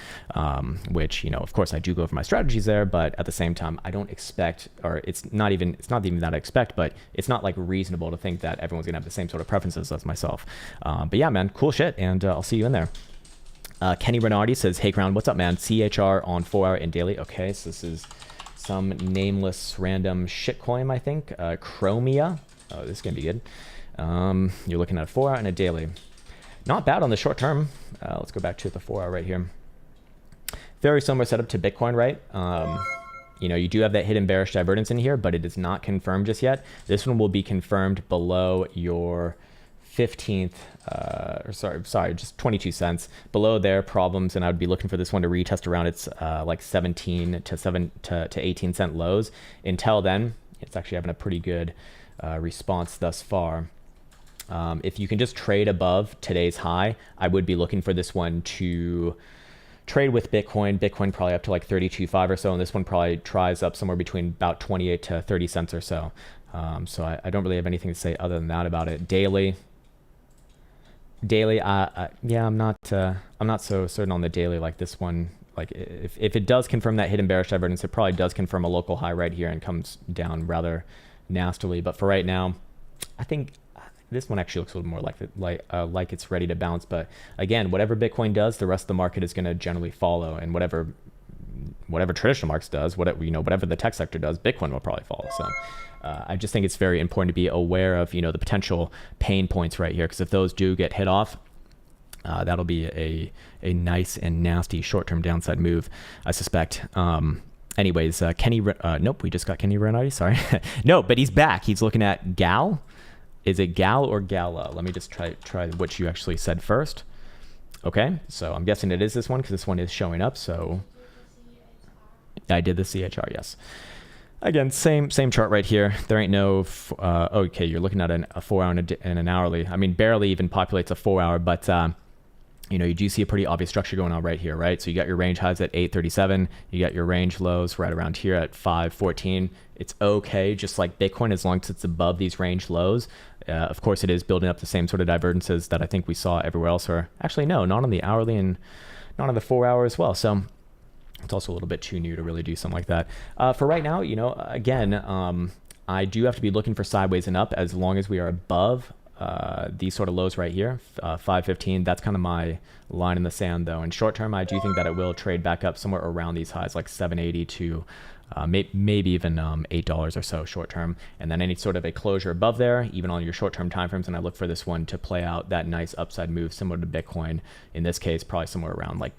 Which, you know, of course I do go over my strategies there, but at the same time, I don't expect, or it's not even that I expect, but it's not like reasonable to think that everyone's gonna have the same sort of preferences as myself. But yeah, man, cool shit, and I'll see you in there. Kenny Renardi says, hey, Krown, what's up, man? CHR on 4-hour and daily. Okay, so this is some nameless random shitcoin, I think. Chromia. Oh, this is going to be good. You're looking at a 4-hour and a daily. Not bad on the short term. Let's go back to the 4-hour right here. Very similar setup to Bitcoin, right? You know, you do have that hidden bearish divergence in here, but it is not confirmed just yet. This one will be confirmed below your 15th, just 22 cents below their problems, and I would be looking for this one to retest around its like 17 to 18 cent lows. Until then, it's actually having a pretty good response thus far. If you can just trade above today's high, I would be looking for this one to trade with Bitcoin. Bitcoin probably up to like 32.5 or so, and this one probably tries up somewhere between about 28 to 30 cents or so. So I don't really have anything to say other than that about it. Daily, yeah, I'm not so certain on the daily like this one. Like if it does confirm that hidden bearish divergence, it probably does confirm a local high right here and comes down rather nastily. But for right now, I think this one actually looks a little more like it's ready to bounce. But again, whatever Bitcoin does, the rest of the market is going to generally follow, and whatever traditional markets does, whatever the tech sector does, Bitcoin will probably follow. So I just think it's very important to be aware of, you know, the potential pain points right here, because if those do get hit off, that'll be a nice and nasty short-term downside move, I suspect. Anyways, Kenny, nope, we just got Kenny Renardi, sorry. No, but he's back. He's looking at Gal. Is it Gal or Gala? Let me just try what you actually said first. Okay, so I'm guessing it is this one because this one is showing up. So I did the CHR, yes. Again, same chart right here. There ain't no, okay, you're looking at a 4-hour and an hourly. I mean, barely even populates a 4-hour, but you know, you do see a pretty obvious structure going on right here, right? So you got your range highs at 837. You got your range lows right around here at 514. It's okay, just like Bitcoin, as long as it's above these range lows. Of course, it is building up the same sort of divergences that I think we saw everywhere else, or actually, no, not on the hourly and not on the 4-hour as well. So it's also a little bit too new to really do something like that. For right now, you know, again, I do have to be looking for sideways and up as long as we are above these sort of lows right here, 515. That's kind of my line in the sand, though. In short term, I do think that it will trade back up somewhere around these highs, like 780 to maybe even $8 or so short term. And then any sort of a closure above there, even on your short term timeframes, and I look for this one to play out that nice upside move similar to Bitcoin. In this case, probably somewhere around like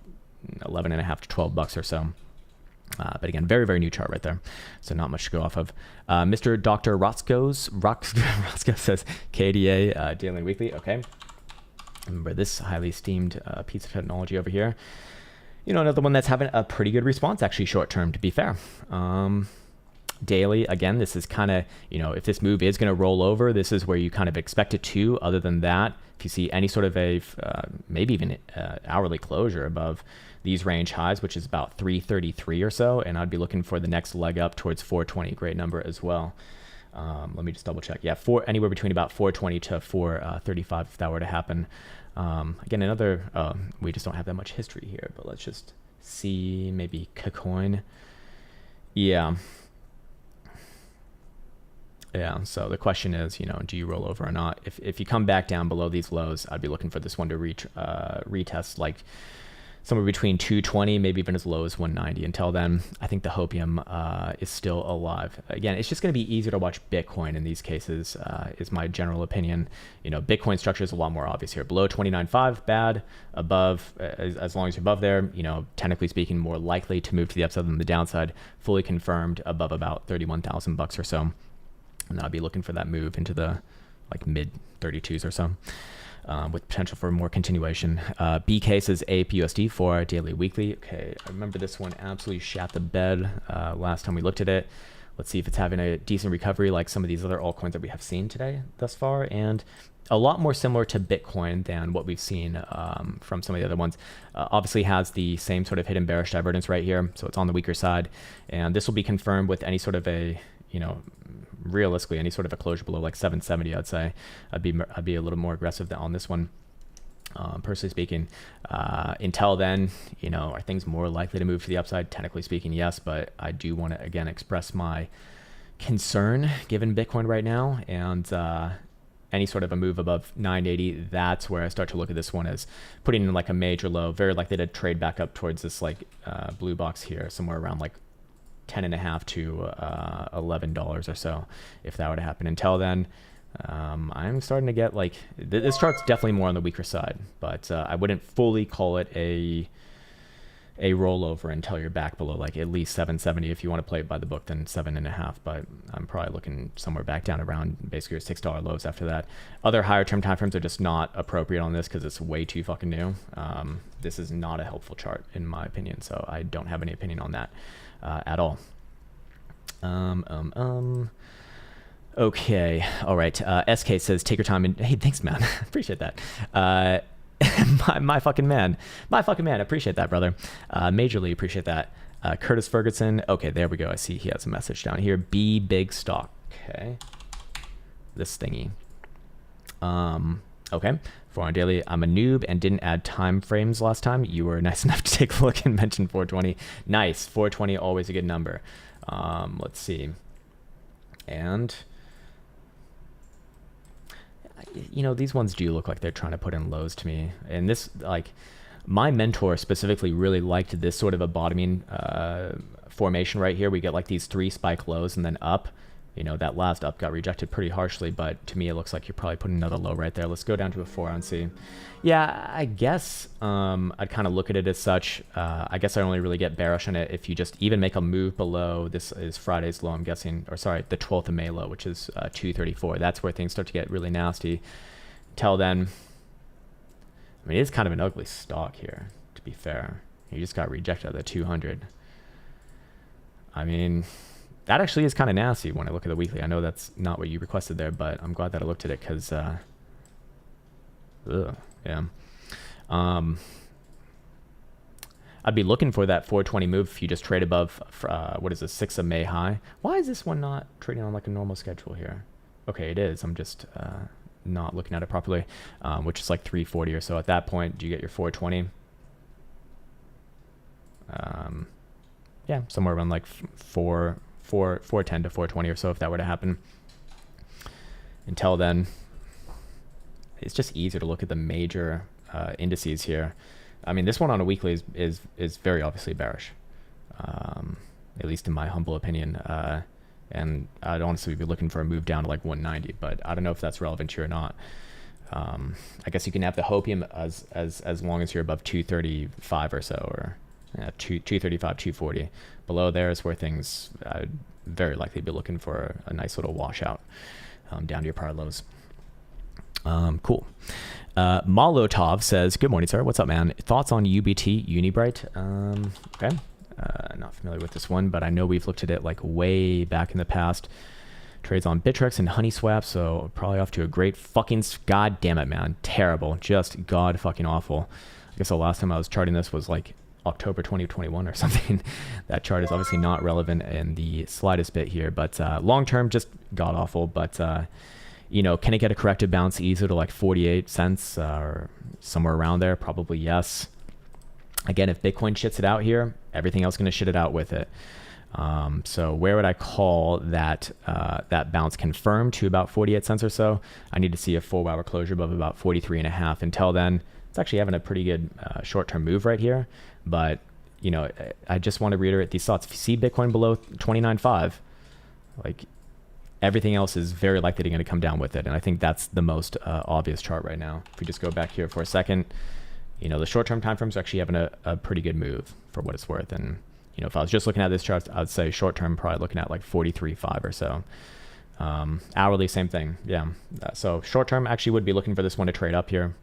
11.5 to 12 bucks or so. But again, very, very new chart right there. So not much to go off of. Mr. Dr. Roscoe says KDA daily and weekly. Okay. Remember this highly esteemed piece of technology over here. You know, another one that's having a pretty good response actually short term, to be fair. Daily, again, this is kind of, you know, if this move is going to roll over, this is where you kind of expect it to. Other than that, if you see any sort of a maybe even hourly closure above these range highs, which is about 333 or so, and I'd be looking for the next leg up towards 420, great number as well. Let me just double check. Yeah, anywhere between about 420 to 435 if that were to happen. Again, another, we just don't have that much history here, but let's just see, maybe Kcoin. Yeah. Yeah, so the question is, you know, do you roll over or not? If you come back down below these lows, I'd be looking for this one to retest like somewhere between 220, maybe even as low as 190. Until then, I think the hopium is still alive. Again, it's just going to be easier to watch Bitcoin in these cases, is my general opinion. Bitcoin structure is a lot more obvious here. Below 29.5, bad. Above, as long as you're above there, technically speaking, more likely to move to the upside than the downside. Fully confirmed above about 31,000 bucks or so. And I'll be looking for that move into the mid 32s or so. With potential for more continuation. B case is APUSD for daily weekly. Okay, I remember this one absolutely shat the bed last time we looked at it. Let's see if it's having a decent recovery like some of these other altcoins that we have seen today thus far, and a lot more similar to Bitcoin than what we've seen from some of the other ones. Obviously has the same sort of hidden bearish divergence right here, so it's on the weaker side, and this will be confirmed with any sort of a realistically any sort of a closure below 770. I'd say I'd be a little more aggressive on this one, personally speaking. Until then, are things more likely to move to the upside? Technically speaking, yes, but I do want to again express my concern given Bitcoin right now, and any sort of a move above 980, that's where I start to look at this one as putting in a major low, very likely to trade back up towards this blue box here, somewhere around 10.5 to $11 or so, if that were to happen. Until then, I'm starting to get this chart's definitely more on the weaker side, but I wouldn't fully call it a rollover until you're back below at least 770. If you want to play it by the book, then 7.5, but I'm probably looking somewhere back down around basically your $6 lows after that. Other higher term timeframes are just not appropriate on this because it's way too fucking new. This is not a helpful chart in my opinion, so I don't have any opinion on that at all. Okay, all right. SK says, take your time and hey, thanks, man. Appreciate that. My fucking man. Appreciate that, brother. Majorly appreciate that. Curtis Ferguson. Okay, there we go. I see he has a message down here. Be big stock. Okay. This thingy. Okay. For on daily, I'm a noob and didn't add time frames last time. You were nice enough to take a look and mention 420. Nice. 420, always a good number. Let's see. And these ones do look like they're trying to put in lows to me. And this, my mentor specifically really liked this sort of a bottoming formation right here. We get these 3 spike lows and then up. That last up got rejected pretty harshly, but to me it looks like you're probably putting another low right there. Let's go down to a 4 and see. Yeah, I guess I'd kind of look at it as such. I guess I only really get bearish on it if you just even make a move below. This is Friday's low, I'm guessing, or sorry, the 12th of May low, which is 234. That's where things start to get really nasty. Till then, I mean, it's kind of an ugly stock here, to be fair. You just got rejected at the 200. I mean, that actually is kind of nasty when I look at the weekly. I know that's not what you requested there, but I'm glad that I looked at it because, yeah. I'd be looking for that 420 move if you just trade above, what is this, 6th of May high. Why is this one not trading on a normal schedule here? Okay, it is. I'm just not looking at it properly, which is 340 or so. At that point, do you get your 420? Yeah, somewhere around 410 to 420 or so if that were to happen. Until then, it's just easier to look at the major indices here. I mean, this one on a weekly is very obviously bearish, at least in my humble opinion. And I'd honestly be looking for a move down to 190, but I don't know if that's relevant here or not. I guess you can have the hopium as long as you're above 235 or so, or 235, 240. Below there is where things I'd very likely be looking for a nice little washout down to your prior lows. Cool. Molotov says, good morning, sir. What's up, man? Thoughts on UBT Unibright? Okay. Not familiar with this one, but I know we've looked at it way back in the past. Trades on Bittrex and Honeyswap, so probably off to a great fucking, god damn it, man. Terrible. Just god fucking awful. I guess the last time I was charting this was October 2021 or something. That chart is obviously not relevant in the slightest bit here, but long term, just god awful. But can it get a corrective bounce easier to 48 cents or somewhere around there? Probably yes. Again, if Bitcoin shits it out here, everything else is going to shit it out with it. So where would I call that that bounce confirmed to about 48 cents or so? I need to see a 4-hour closure above about 43.5. Until then, It's actually having a pretty good short-term move right here. But, you know, I just want to reiterate these thoughts. If you see Bitcoin below 29.5, like everything else is very likely going to come down with it. And I think that's the most obvious chart right now. If we just go back here for a second, you know, the short-term time frames are actually having a pretty good move for what it's worth. And, you know, if I was just looking at this chart, I would say short-term probably looking at like 43.5 or so. Hourly, same thing. Yeah. So short-term actually would be looking for this one to trade up here,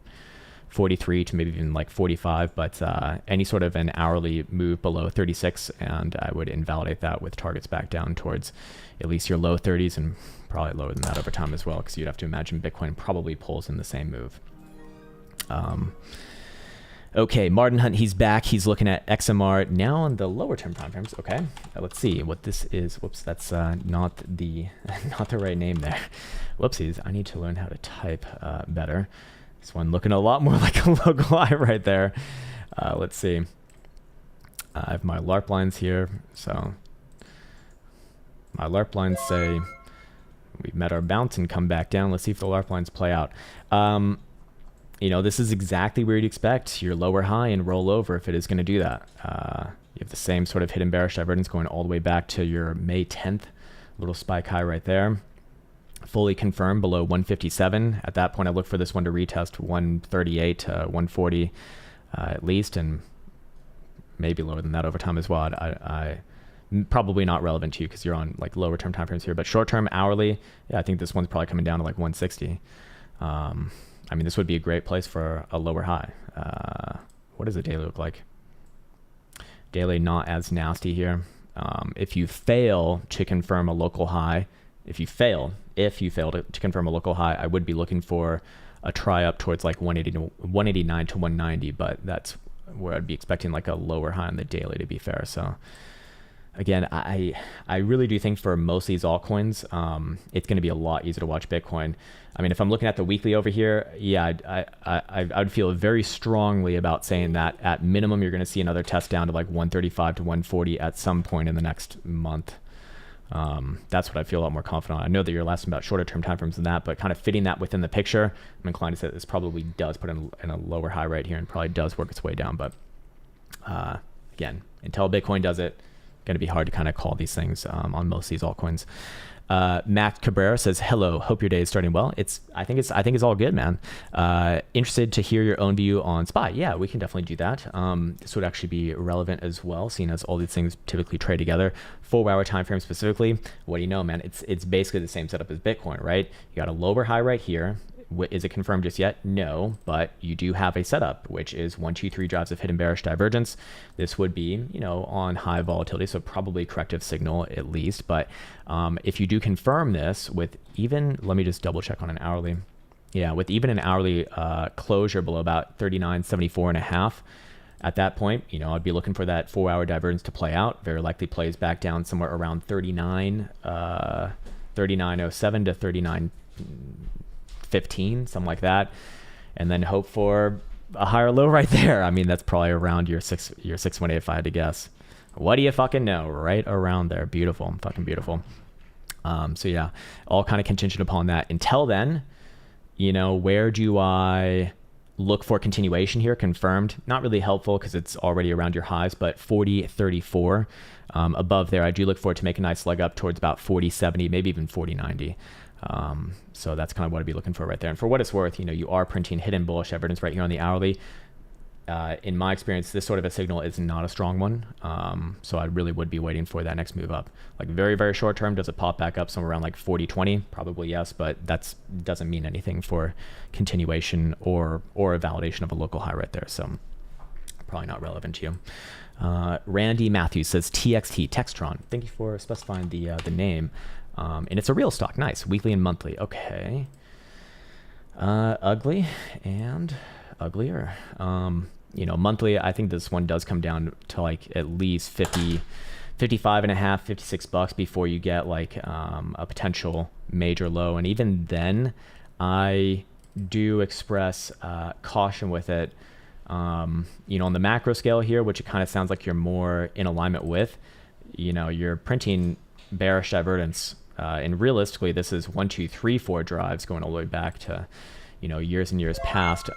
43 to maybe even like 45, but any sort of an hourly move below 36, and I would invalidate that with targets back down towards at least your low 30s and probably lower than that over time as well, because you'd have to imagine Bitcoin probably pulls in the same move. Okay, Martin Hunt, he's back. He's looking at XMR now on the lower term time frames. Okay, let's see what this is. Whoops, that's not the not the right name there. Whoopsies, I need to learn how to type better. This one looking a lot more like a local eye right there. Let's see. I have my LARP lines here. So my LARP lines say we've met our bounce and come back down. Let's see if the LARP lines play out. You know, this is exactly where you'd expect your lower high and roll over if it is going to do that. You have the same sort of hidden bearish divergence going all the way back to your May 10th little spike high right there. Fully confirmed below 157. At that point, I look for this one to retest 138 to 140 at least, and maybe lower than that over time as well. I probably not relevant to you because you're on like lower term timeframes here, but short term hourly, yeah, I think this one's probably coming down to like 160. I mean, this would be a great place for a lower high. What does the daily look like? Daily not as nasty here. If you fail to confirm a local high, if you fail to confirm a local high, I would be looking for a try up towards like 189 to 190, but that's where I'd be expecting like a lower high on the daily, to be fair. So again, I really do think for most of these altcoins, it's going to be a lot easier to watch Bitcoin. I mean, if I'm looking at the weekly over here, yeah, I would feel very strongly about saying that at minimum, you're going to see another test down to like 135 to 140 at some point in the next month. That's what I feel a lot more confident on. I know that you're asking about shorter term timeframes than that, but kind of fitting that within the picture, I'm inclined to say that this probably does put in a lower high right here and probably does work its way down. But again, until Bitcoin does it, going to be hard to kind of call these things on most of these altcoins. Matt Cabrera says, hello, hope your day is starting well. I think it's all good, man. Interested to hear your own view on SPY. Yeah, we can definitely do that. This would actually be relevant as well, seeing as all these things typically trade together. 4-hour time frame specifically. What do you know, man? It's basically the same setup as Bitcoin, right? You got a lower high right here. Is it confirmed just yet? No, but you do have a setup, which is 1, 2, 3 drives of hidden bearish divergence. This would be, you know, on high volatility, so probably corrective signal at least. But if you do confirm this with even, let me just double check on an hourly. Yeah, with even an hourly closure below about 39.74.5. At that point, you know, I'd be looking for that 4-hour divergence to play out. Very likely plays back down somewhere around 39.07 to 39.15, something like that, and then hope for a higher low right there. I mean, that's probably around your 618 if I had to guess. What do you fucking know? Right around there. Beautiful. Fucking beautiful. So yeah, all kind of contingent upon that. Until then, you know, where do I look for continuation here? Confirmed. Not really helpful because it's already around your highs, but 40.34 above there, I do look for it to make a nice leg up towards about 40.70, maybe even 40.90. So that's kind of what I'd be looking for right there. And for what it's worth, you know, you are printing hidden bullish evidence right here on the hourly. In my experience, this sort of a signal is not a strong one. So I really would be waiting for that next move up. Like very, very short term, does it pop back up somewhere around like 40.20? Probably yes, but that doesn't mean anything for continuation or a validation of a local high right there. So probably not relevant to you. Randy Matthews says TXT, Textron. Thank you for specifying the name. And it's a real stock. Nice. Weekly and monthly. Okay. Ugly and uglier. You know, monthly, I think this one does come down to like at least 50, 55 and a half, 56 bucks before you get like a potential major low. And even then, I do express caution with it. You know, on the macro scale here, which it kind of sounds like you're more in alignment with, you know, you're printing bearish divergence. And realistically, this is 1, 2, 3, 4 drives going all the way back to, years and years past.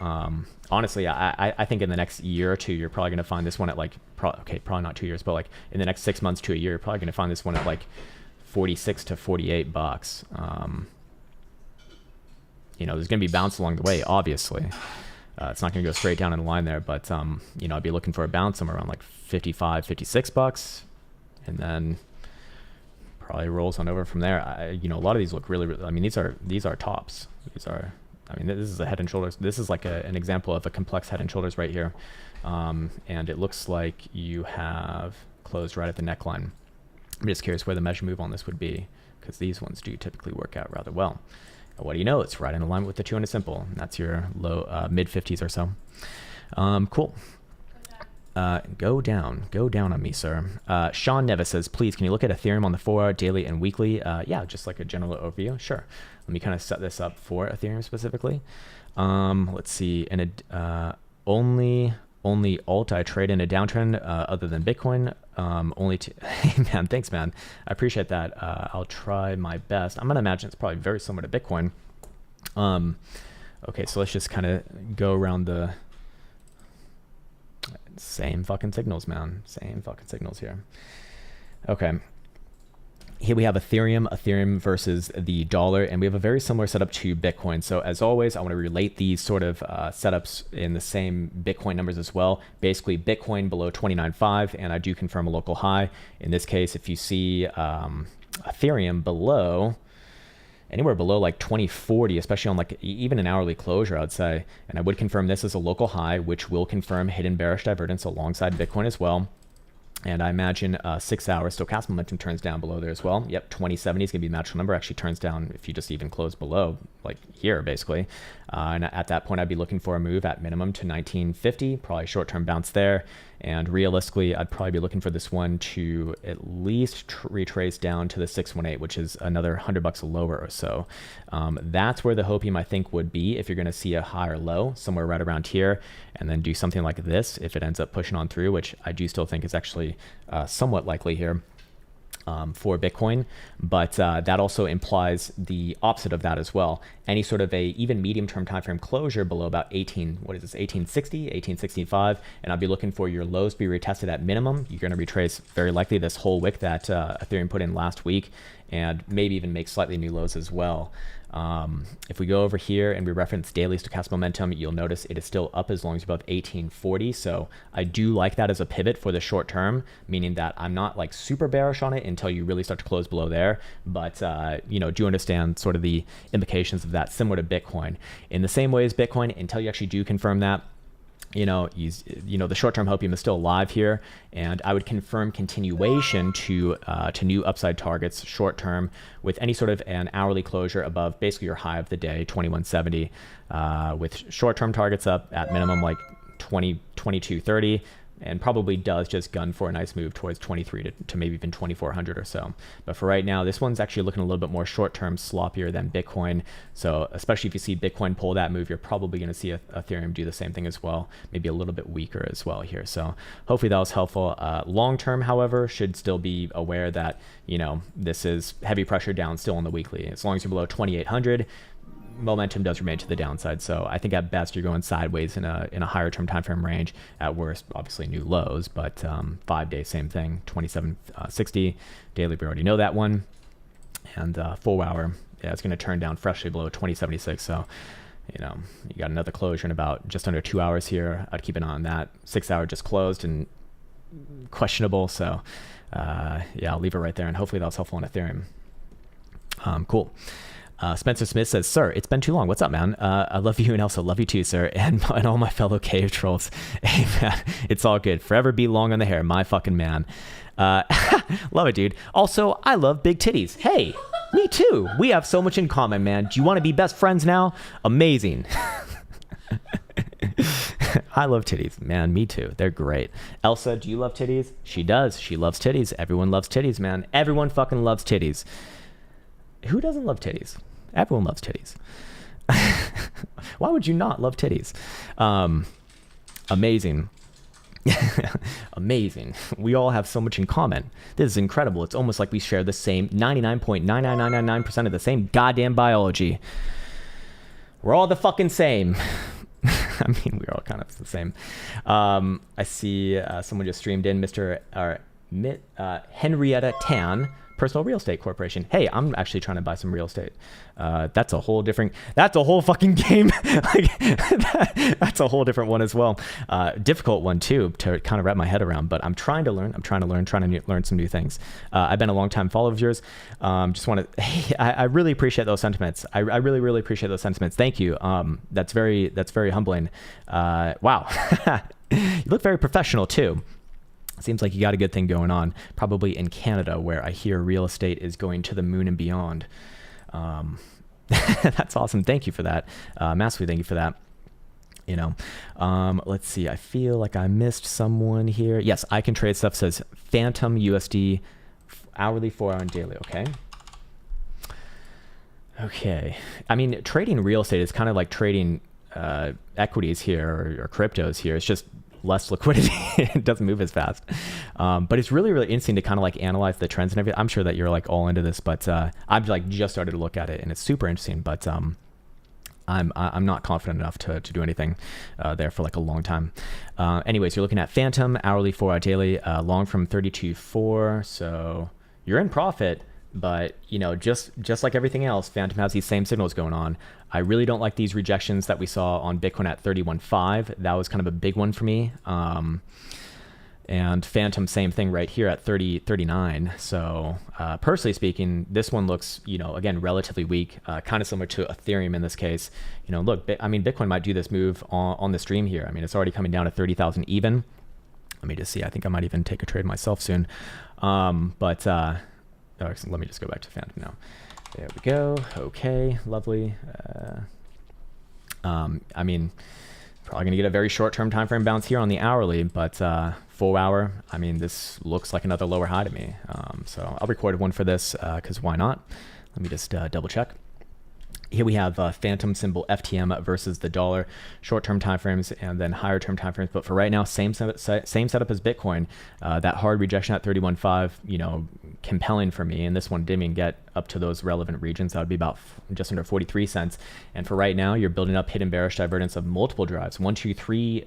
Honestly, I think in the next year or two, you're probably going to find this one at like, probably not 2 years, but like in the next 6 months to a year, you're probably going to find this one at like $46 to $48. There's going to be bounce along the way, obviously. It's not going to go straight down in the line there, but I'd be looking for a bounce somewhere around like $55, $56, and then probably rolls on over from there. A lot of these look really, really, I mean, these are tops. This is a head and shoulders. This is like an example of a complex head and shoulders right here. And it looks like you have closed right at the neckline. I'm just curious where the measure move on this would be, because these ones do typically work out rather well. And what do you know? It's right in alignment with the 200 simple. That's your low, mid 50s or so. Cool. Go down on me, sir. Sean Nevis says, please, can you look at Ethereum on the 4-hour, daily, and weekly? Yeah, just like a general overview. Sure. Let me kind of set this up for Ethereum specifically. Let's see. Only alt I trade in a downtrend other than Bitcoin. Hey, man, thanks, man. I appreciate that. I'll try my best. I'm going to imagine it's probably very similar to Bitcoin. Okay, so let's just kind of go around the same fucking signals, man. Same fucking signals here. Okay. Here we have Ethereum versus the dollar, and we have a very similar setup to Bitcoin. So as always, I want to relate these sort of setups in the same Bitcoin numbers as well. Basically, Bitcoin below 29.5, and I do confirm a local high. In this case, if you see Ethereum below, anywhere below like 2040, especially on like even an hourly closure, I'd say, and I would confirm this as a local high, which will confirm hidden bearish divergence alongside Bitcoin as well. And I imagine 6 hours stochastic momentum turns down below there as well. Yep, 2070 is going to be the natural number. Actually turns down if you just even close below, like here, basically. And at that point, I'd be looking for a move at minimum to 1950, probably short-term bounce there. And realistically, I'd probably be looking for this one to at least retrace down to the 618, which is another $100 lower or so. That's where the hopium, I think, would be if you're going to see a higher low somewhere right around here, and then do something like this if it ends up pushing on through, which I do still think is actually somewhat likely here. For Bitcoin, but that also implies the opposite of that as well. Any sort of a even medium-term time frame closure below about 1860, 1865, and I'll be looking for your lows to be retested at minimum. You're going to retrace very likely this whole wick that Ethereum put in last week, and maybe even make slightly new lows as well. If we go over here and we reference daily stochastic momentum, you'll notice it is still up as long as you're above 1840. So I do like that as a pivot for the short term, meaning that I'm not like super bearish on it until you really start to close below there. But, do understand sort of the implications of that, similar to Bitcoin. In the same way as Bitcoin, until you actually do confirm that, the short-term hopium is still alive here, and I would confirm continuation to new upside targets short-term with any sort of an hourly closure above basically your high of the day, 2170, with short-term targets up at minimum like 2230, and probably does just gun for a nice move towards 23 to maybe even 2400 or so. But for right now, this one's actually looking a little bit more short-term, sloppier than Bitcoin. So especially if you see Bitcoin pull that move, you're probably going to see Ethereum do the same thing as well, maybe a little bit weaker as well here. So hopefully that was helpful. Long-term, however, should still be aware that, this is heavy pressure down still on the weekly. As long as you're below 2800, momentum does remain to the downside. So I think at best you're going sideways in a higher term time frame range. At worst, obviously new lows, but 5 days, same thing, 2760. Daily, we already know that one. And 4 hour, yeah, it's going to turn down freshly below 2076. So, you got another closure in about just under 2 hours here. I'd keep an eye on that. 6 hour just closed and questionable. So yeah, I'll leave it right there, and hopefully that was helpful on Ethereum. Cool. Spencer Smith says, sir, it's been too long. What's up, man? I love you and also love you too, sir. And all my fellow cave trolls. Hey, man, it's all good. Forever be long on the hair. My fucking man. Love it, dude. Also, I love big titties. Hey, me too. We have so much in common, man. Do you want to be best friends now? Amazing. I love titties. Man, me too. They're great. Elsa, do you love titties? She does. She loves titties. Everyone loves titties, man. Everyone fucking loves titties. Who doesn't love titties? Everyone loves titties. Why would you not love titties? Amazing. Amazing. We all have so much in common. This is incredible. It's almost like we share the same 99.99999% of the same goddamn biology. We're all the fucking same. I mean, we're all kind of the same. I see someone just streamed in, Henrietta Tan, Personal Real Estate Corporation. Hey, I'm actually trying to buy some real estate. That's a whole fucking game. Like, that's a whole different one as well. Difficult one too to kind of wrap my head around, but I'm trying to learn. Trying to learn some new things. I've been a long time follower of yours. Just want to, hey, I really appreciate those sentiments. I really, really appreciate those sentiments. Thank you. That's very humbling. Wow. You look very professional too. Seems like you got a good thing going on, probably in Canada, where I hear real estate is going to the moon and beyond. That's awesome. Thank you for that. Massively thank you for that. You know, let's see. I feel like I missed someone here. Yes, I can trade stuff. Says Phantom USD hourly, 4 hour and daily. Okay. Okay. I mean, trading real estate is kind of like trading equities here or cryptos here. It's just less liquidity. It doesn't move as fast. But it's really, really interesting to kind of like analyze the trends and everything. I'm sure that you're like all into this, but I've like just started to look at it and it's super interesting, but I'm not confident enough to do anything there for like a long time. Anyways, you're looking at Phantom hourly, 4 hour daily, long from 32.4. So you're in profit, but you know, just like everything else, Phantom has these same signals going on. I really don't like these rejections that we saw on Bitcoin at 31.5. That was kind of a big one for me. And Phantom, same thing right here at 39. So personally speaking, this one looks, you know, again, relatively weak, kind of similar to Ethereum in this case. You know, look, I mean, Bitcoin might do this move on the stream here. I mean, it's already coming down to 30,000 even. Let me just see. I think I might even take a trade myself soon. Let me just go back to Phantom now. There we go. Okay, lovely. I mean, probably going to get a very short-term time frame bounce here on the hourly, but 4 hour, I mean, this looks like another lower high to me. So I'll record one for this because why not? Let me just double check. Here we have Phantom symbol FTM versus the dollar, short-term timeframes and then higher-term timeframes. But for right now, same setup as Bitcoin. That hard rejection at 31.5, you know, compelling for me. And this one didn't even get up to those relevant regions. That would be about just under 43 cents. And for right now, you're building up hidden bearish divergence of multiple drives, 1, 2, 3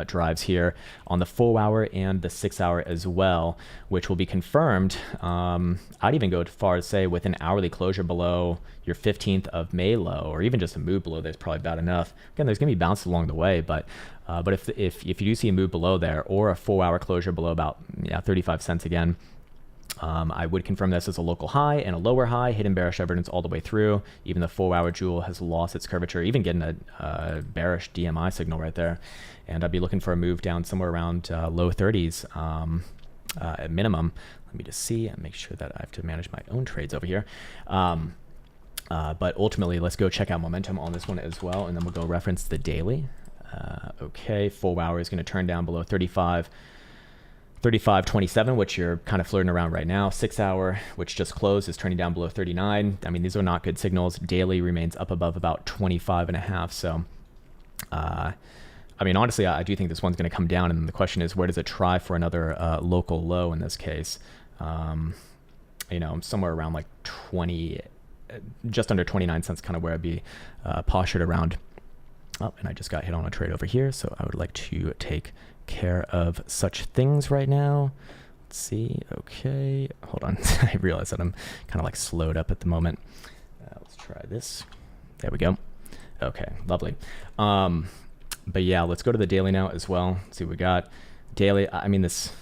drives here on the 4 hour and the 6 hour as well, which will be confirmed. I'd even go as far as say with an hourly closure below your 15th of May low, or even just a move below there's probably about enough. Again, there's gonna be bounces along the way, but if you do see a move below there or a 4 hour closure below about 35 cents again, I would confirm this as a local high and a lower high, hidden bearish divergence all the way through. Even the 4 hour jewel has lost its curvature, even getting a bearish DMI signal right there. And I'd be looking for a move down somewhere around low 30s at minimum. Let me just see and make sure that I have to manage my own trades over here. But ultimately, let's go check out momentum on this one as well, and then we'll go reference the daily. Okay, 4 hour is going to turn down below 35.27, which you're kind of flirting around right now. 6 hour, which just closed, is turning down below 39. I mean, these are not good signals. Daily remains up above about 25.5. So, I mean, honestly, I do think this one's going to come down, and the question is, where does it try for another local low in this case? You know, somewhere around like 20, just under 29 cents, kind of where I'd be postured around. Oh, and I just got hit on a trade over here, so I would like to take care of such things right now. Let's see. Okay, hold on. I realize that I'm kind of like slowed up at the moment. Let's try this. There we go. Okay, lovely. But yeah, let's go to the daily now as well. Let's see what we got. Daily. I mean, this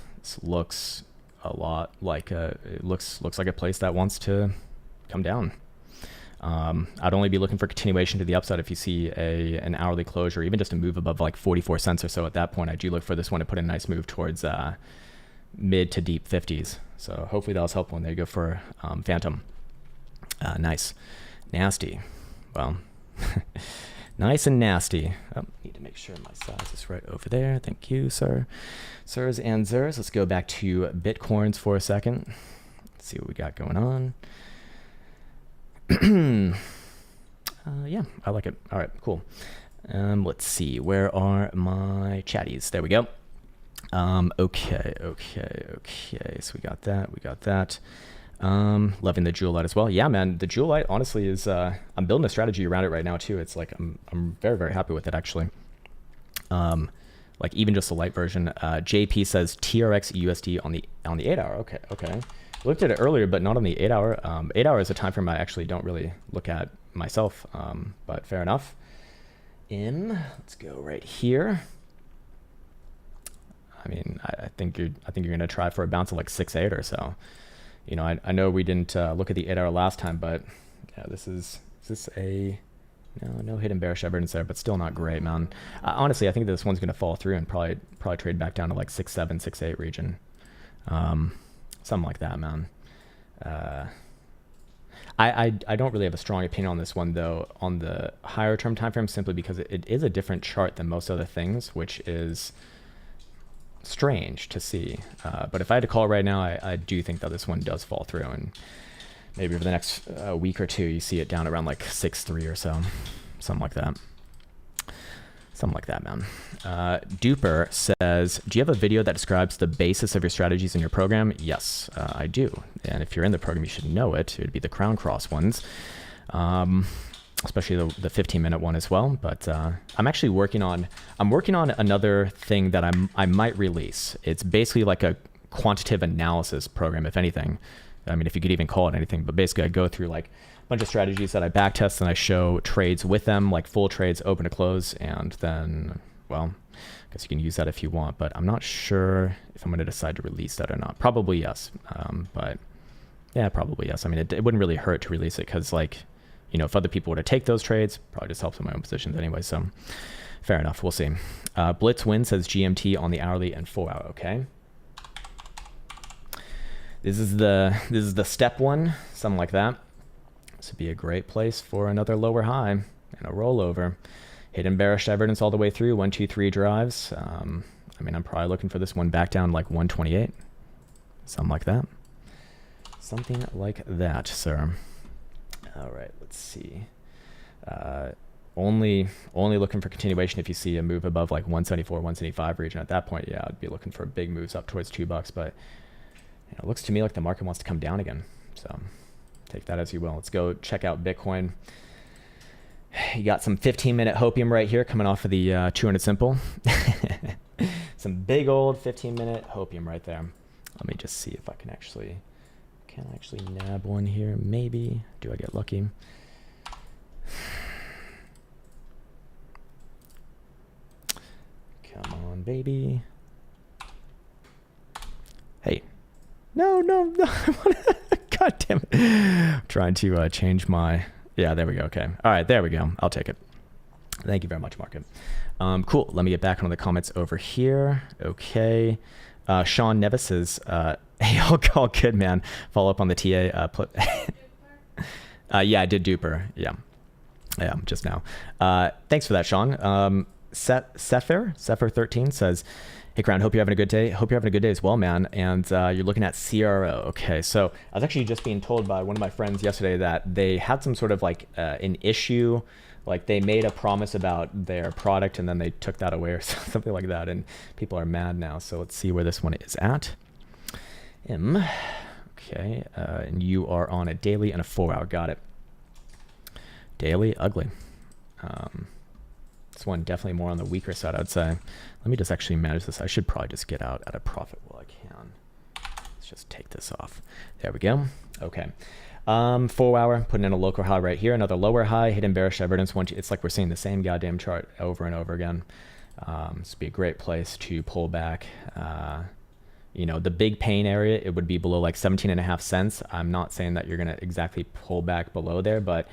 looks a lot like it looks like a place that wants to come down. I'd only be looking for continuation to the upside if you see an hourly closure, even just a move above like 44 cents or so. At that point, I do look for this one to put a nice move towards mid to deep 50s. So hopefully that was helpful. And there you go for Phantom. Nice. Nasty. Well, nice and nasty. Oh, need to make sure my size is right over there. Thank you, sir. Sirs and zers. Let's go back to Bitcoins for a second. Let's see what we got going on. Yeah, I like it. All right, cool. Let's see. Where are my chatties? There we go. Okay. So we got that. Loving the jewel light as well. Yeah, man, the jewel light honestly is, I'm building a strategy around it right now too. It's like, I'm very, very happy with it actually. Like even just the light version. JP says TRX USD on the 8 hour. Okay. Okay. Looked at it earlier, but not on the 8 hour. 8 hour is a time frame I actually don't really look at myself. But fair enough. Let's go right here. I mean, I think you're going to try for a bounce of like 6-8 or so. You know, I know we didn't look at the 8 hour last time, but yeah, is this a, no hidden bearish evidence there, but still not great, man. Honestly, I think this one's going to fall through and probably trade back down to like 6-7, 6-8 region. Something like that, man. I don't really have a strong opinion on this one though, on the higher term time frame, simply because it is a different chart than most other things, which is strange to see. But if I had to call it right now, I do think that this one does fall through, and maybe over the next week or two, you see it down around like 6-3 or so, something like that. Something like that, man. Duper says, do you have a video that describes the basis of your strategies in your program? Yes, I do. And if you're in the program, you should know it. It would be the Krown cross ones, especially the 15-minute one as well. But I'm actually working on another thing that I might release. It's basically like a quantitative analysis program, if anything. I mean, if you could even call it anything, but basically I go through like a bunch of strategies that I backtest and I show trades with them, like full trades, open to close. And then, well, I guess you can use that if you want, but I'm not sure if I'm going to decide to release that or not. Probably yes. But yeah, probably yes. I mean, it wouldn't really hurt to release it because, like, you know, if other people were to take those trades, probably just helps in my own positions anyway. So fair enough. We'll see. Blitz Win says GMT on the hourly and 4 hour. Okay. This is the step one, something like that. This would be a great place for another lower high and a rollover. Hidden bearish evidence all the way through, 1, 2, 3 drives. I mean, I'm probably looking for this one back down like 128, something like that. Something like that, sir. All right, let's see. Only looking for continuation if you see a move above like 174, 175 region. At that point, yeah, I'd be looking for big moves up towards $2, but it looks to me like the market wants to come down again. So take that as you will. Let's go check out Bitcoin. You got some 15-minute hopium right here coming off of the 200 simple. Some big old 15-minute hopium right there. Let me just see if I can actually nab one here. Maybe. Do I get lucky? Come on, baby. Hey. No. God damn it. I'm trying to change my... Yeah, there we go. Okay. All right, there we go. I'll take it. Thank you very much, market. Cool. Let me get back on the comments over here. Okay. Sean Nevis says, hey, all good, man. Follow up on the TA. Yeah, I did duper. Yeah, just now. Thanks for that, Sean. Sepher13 says, hey, Krown, hope you're having a good day. Hope you're having a good day as well, man. And you're looking at CRO. Okay, so I was actually just being told by one of my friends yesterday that they had some sort of like an issue. Like they made a promise about their product and then they took that away or something like that. And people are mad now. So let's see where this one is at. Okay, and you are on a daily and a 4 hour. Got it. Daily, ugly. This one definitely more on the weaker side, I would say. Let me just actually manage this. I should probably just get out at a profit while I can. Let's just take this off. There we go. Okay. 4 hour, putting in a local high right here. Another lower high, hidden bearish evidence. It's like we're seeing the same goddamn chart over and over again. This would be a great place to pull back. You know, the big pain area, it would be below like 17.5 cents. I'm not saying that you're going to exactly pull back below there, but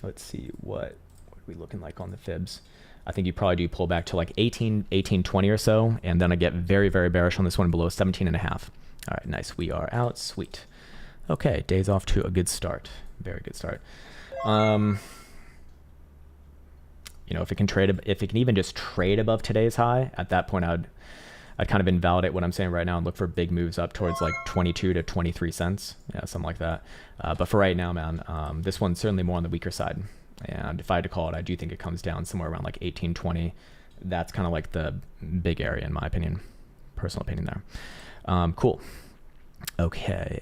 let's see what are we looking like on the fibs. I think you probably do pull back to like 18.20 or so, and then I get very, very bearish on this one below 17.5. All right, nice. We are out. Sweet. Okay, day's off to a good start. Very good start. You know, if it can even just trade above today's high, at that point I'd kind of invalidate what I'm saying right now and look for big moves up towards like 22 to 23 cents. Yeah, something like that. But for right now, man, this one's certainly more on the weaker side. And if I had to call it, I do think it comes down somewhere around like 18.20. That's kind of like the big area in my opinion, personal opinion there. Cool. Okay,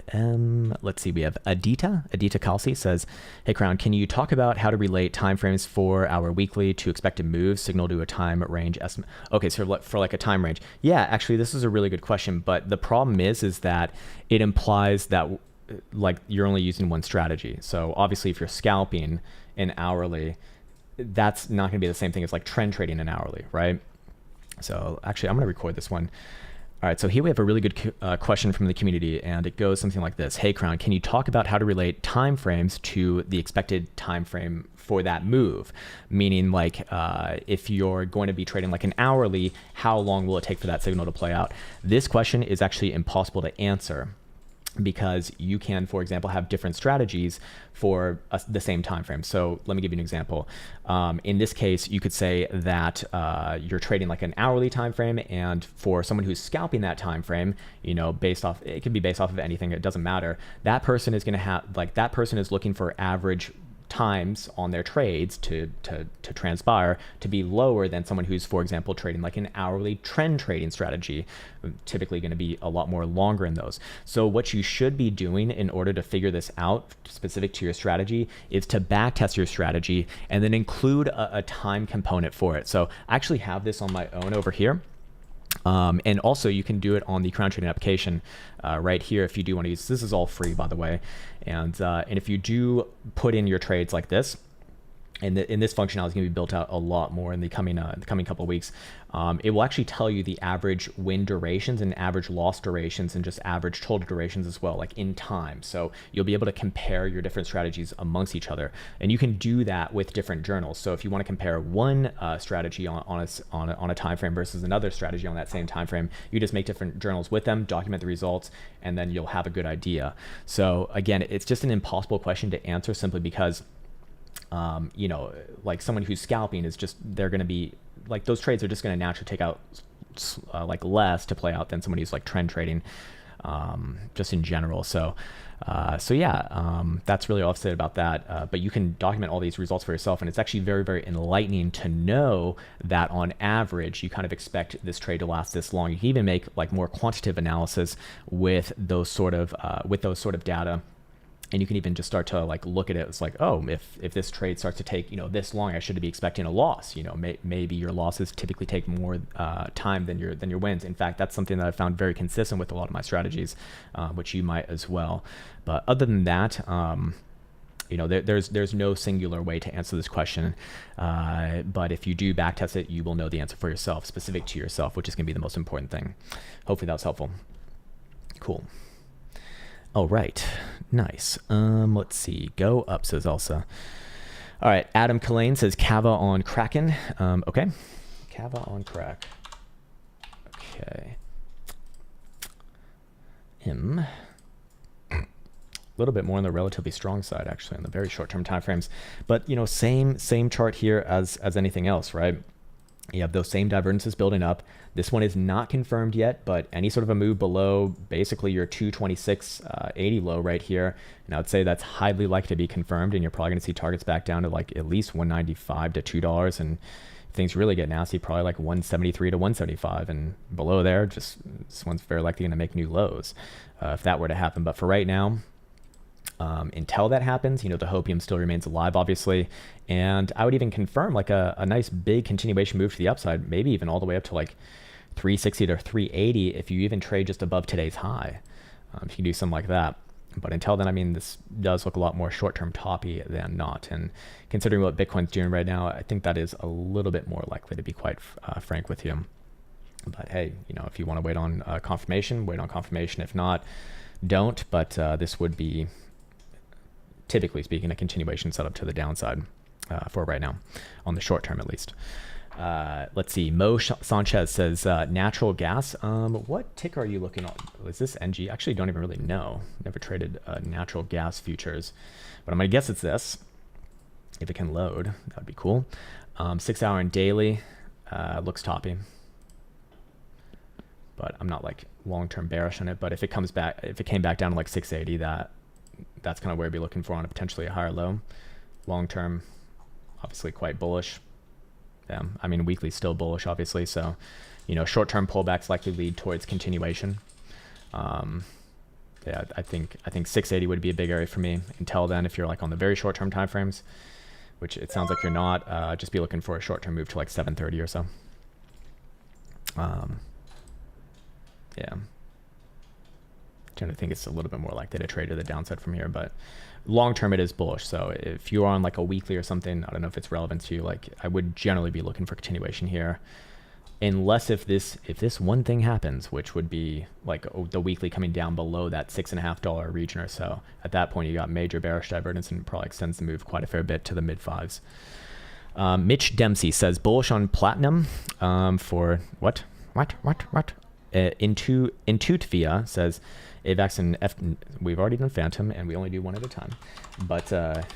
let's see. We have Adita. Adita Kalsi says, "Hey Krown, can you talk about how to relate timeframes for our weekly to expected moves signal to a time range estimate?" Okay, so for like a time range, yeah, actually, this is a really good question. But the problem is that it implies that like you're only using one strategy. So obviously, if you're scalping an hourly, that's not going to be the same thing as like trend trading an hourly, right? So actually, I'm going to record this one. All right, so here we have a really good question from the community, and it goes something like this. Hey, Krown, can you talk about how to relate timeframes to the expected time frame for that move? Meaning, like, if you're going to be trading like an hourly, how long will it take for that signal to play out? This question is actually impossible to answer, because you can, for example, have different strategies for the same time frame. So let me give you an example. In this case, you could say that you're trading like an hourly time frame, and for someone who's scalping that time frame, you know, based off, it could be based off of anything, it doesn't matter. That person is going to have, like, that person is looking for average times on their trades to transpire to be lower than someone who's, for example, trading like an hourly trend trading strategy, typically going to be a lot more longer in those. So what you should be doing in order to figure this out specific to your strategy is to back test your strategy and then include a time component for it. So I actually have this on my own over here. And also you can do it on the Krown trading application right here if you do want to use this. Is all free, by the way. And if you do put in your trades like this, and this functionality is going to be built out a lot more in the coming couple of weeks. It will actually tell you the average win durations and average loss durations and just average total durations as well, like in time. So you'll be able to compare your different strategies amongst each other, and you can do that with different journals. So if you want to compare one strategy on a time frame versus another strategy on that same time frame, you just make different journals with them, document the results, and then you'll have a good idea. So again, it's just an impossible question to answer simply because you know, like someone who's scalping is just, they're going to be like, those trades are just going to naturally take out like less to play out than someone who's like trend trading just in general. So yeah, that's really all I've said about that. But you can document all these results for yourself, and it's actually very, very enlightening to know that on average, you kind of expect this trade to last this long. You can even make like more quantitative analysis with those sort of data. And you can even just start to like look at it. It's like, oh, if this trade starts to take, you know, this long, I should be expecting a loss. You know, maybe your losses typically take more time than your wins. In fact, that's something that I've found very consistent with a lot of my strategies, which you might as well. But other than that, you know, there's no singular way to answer this question. But if you do backtest it, you will know the answer for yourself, specific to yourself, which is going to be the most important thing. Hopefully that was helpful. Cool. All right, nice. Let's see. Go up, says Elsa. All right, Adam Kalane says Kava on Kraken. Okay, Kava on Crack. Okay. A little bit more on the relatively strong side, actually, on the very short-term time frames. But you know, same chart here as anything else, right? You have those same divergences building up. This one is not confirmed yet, but any sort of a move below basically your 226.80 low right here, and I would say that's highly likely to be confirmed, and you're probably going to see targets back down to like at least $195 to $2, and if things really get nasty, probably like 173 to 175, and below there, just this one's very likely going to make new lows if that were to happen. But for right now, until that happens, you know, the hopium still remains alive, obviously. And I would even confirm like a nice big continuation move to the upside, maybe even all the way up to like 360 to 380 if you even trade just above today's high. If you can do something like that. But until then, I mean, this does look a lot more short-term toppy than not. And considering what Bitcoin's doing right now, I think that is a little bit more likely, to be quite frank with you. But hey, you know, if you want to wait on confirmation, wait on confirmation. If not, don't. But this would be, typically speaking, a continuation setup to the downside for right now, on the short term at least. Let's see. Mo Sanchez says natural gas. What ticker are you looking at? Is this NG? Actually, don't even really know. Never traded natural gas futures, but I'm gonna guess it's this. If it can load, that'd be cool. 6 hour and daily looks toppy, but I'm not like long-term bearish on it. But if it comes back, if it came back down to like 680, that's kind of where I'd be looking for on a potentially a higher low. Long-term, obviously quite bullish. Yeah, I mean, weekly still bullish, obviously. So, you know, short-term pullbacks likely lead towards continuation. Yeah, I think 680 would be a big area for me. Until then, if you're like on the very short term time frames, which it sounds like you're not, just be looking for a short term move to like 730 or so. Yeah. Trying to think it's a little bit more likely to trade to the downside from here, but long term it is bullish. So if you're on like a weekly or something, I don't know if it's relevant to you, like I would generally be looking for continuation here, unless if this one thing happens, which would be like the weekly coming down below that $6.50 region or so. At that point, you got major bearish divergence and probably extends the move quite a fair bit to the mid fives. Mitch Dempsey says bullish on platinum for what? Intuitvia says AVAX and F. We've already done Phantom, and we only do one at a time, but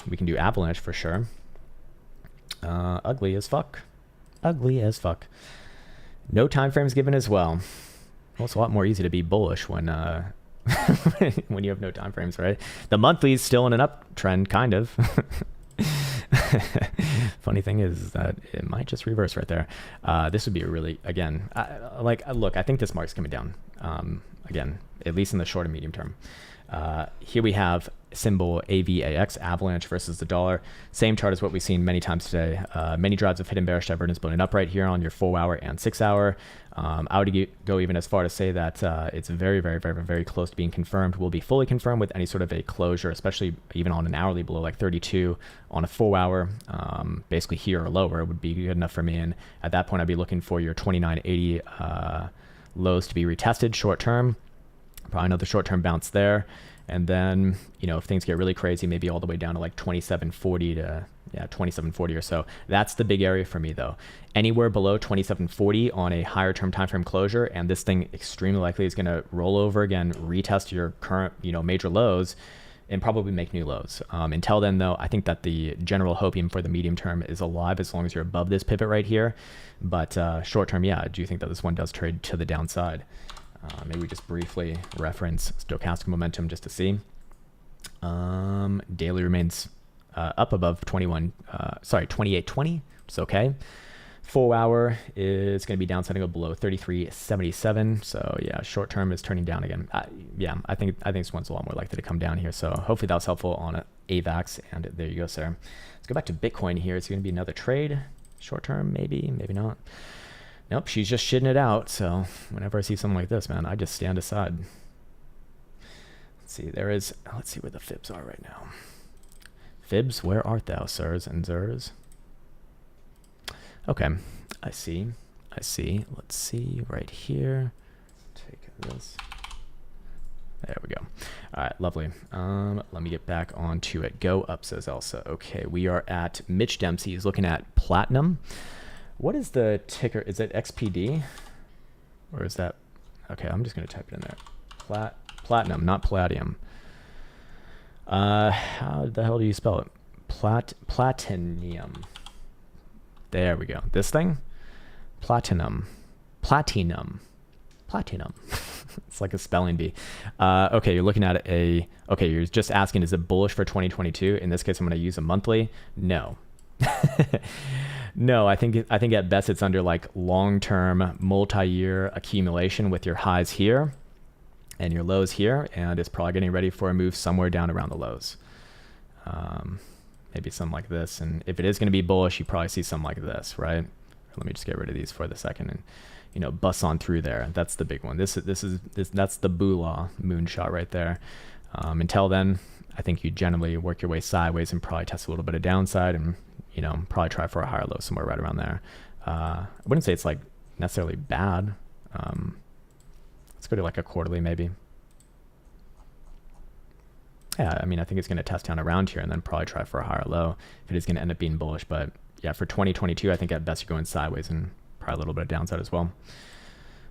we can do Avalanche for sure. Ugly as fuck. Ugly as fuck. No time frames given as well. Well, it's a lot more easy to be bullish when when you have no time frames, right? The monthly is still in an uptrend, kind of. Funny thing is that it might just reverse right there. This would be a really, again, look, I think this mark's coming down. Again, at least in the short and medium term. Here we have symbol AVAX, Avalanche versus the dollar. Same chart as what we've seen many times today. Many drives of hidden bearish divergence building up right here on your 4 hour and 6 hour. I would go even as far to say that it's very, very, very, very close to being confirmed. Will be fully confirmed with any sort of a closure, especially even on an hourly below like 32 on a 4 hour. Basically here or lower would be good enough for me. And at that point, I'd be looking for your 2980 lows to be retested short term. Probably another short term bounce there. And then, you know, if things get really crazy, maybe all the way down to like 2740 to 2740 or so. That's the big area for me though. Anywhere below 2740 on a higher term time frame closure, and this thing extremely likely is going to roll over again, retest your current, you know, major lows and probably make new lows. Until then though, I think that the general hopium for the medium term is alive as long as you're above this pivot right here. But short term, yeah, I do think that this one does trade to the downside. Maybe we just briefly reference stochastic momentum just to see. Daily remains up above 2820. It's okay. 4 hour is going to be downside below 33.77. So yeah, short term is turning down again. Yeah, I think this one's a lot more likely to come down here. So hopefully that was helpful on AVAX. And there you go, sir. Let's go back to Bitcoin here. It's going to be another trade. Short term, maybe not. Nope, she's just shitting it out. So whenever I see something like this, man, I just stand aside. Let's see, let's see where the fibs are right now. Fibs, where art thou, sirs and zers? Okay, I see. Let's see right here. Take this. There we go. All right, lovely. Let me get back onto it. Go up, says Elsa. Okay, we are at Mitch Dempsey. He's looking at platinum. What is the ticker? Is it XPD? Or is that... Okay, I'm just going to type it in there. Platinum, not palladium. How the hell do you spell it? Platinum. There we go. This thing? Platinum. It's like a spelling bee. Okay, you're looking at okay, you're just asking, is it bullish for 2022? In this case, I'm going to use a monthly. No. No, I think at best it's under like long-term multi-year accumulation with your highs here and your lows here, and it's probably getting ready for a move somewhere down around the lows. Maybe something like this, and if it is going to be bullish, you probably see something like this, right? Let me just get rid of these for the second and, you know, bust on through there. That's the big one. That's the Bula moonshot right there. Until then, I think you generally work your way sideways and probably test a little bit of downside and, you know, probably try for a higher low somewhere right around there. I wouldn't say it's like necessarily bad. Let's go to like a quarterly maybe. Yeah, I mean, I think it's going to test down around here and then probably try for a higher low if it is going to end up being bullish. But yeah, for 2022, I think at best you're going sideways and probably a little bit of downside as well.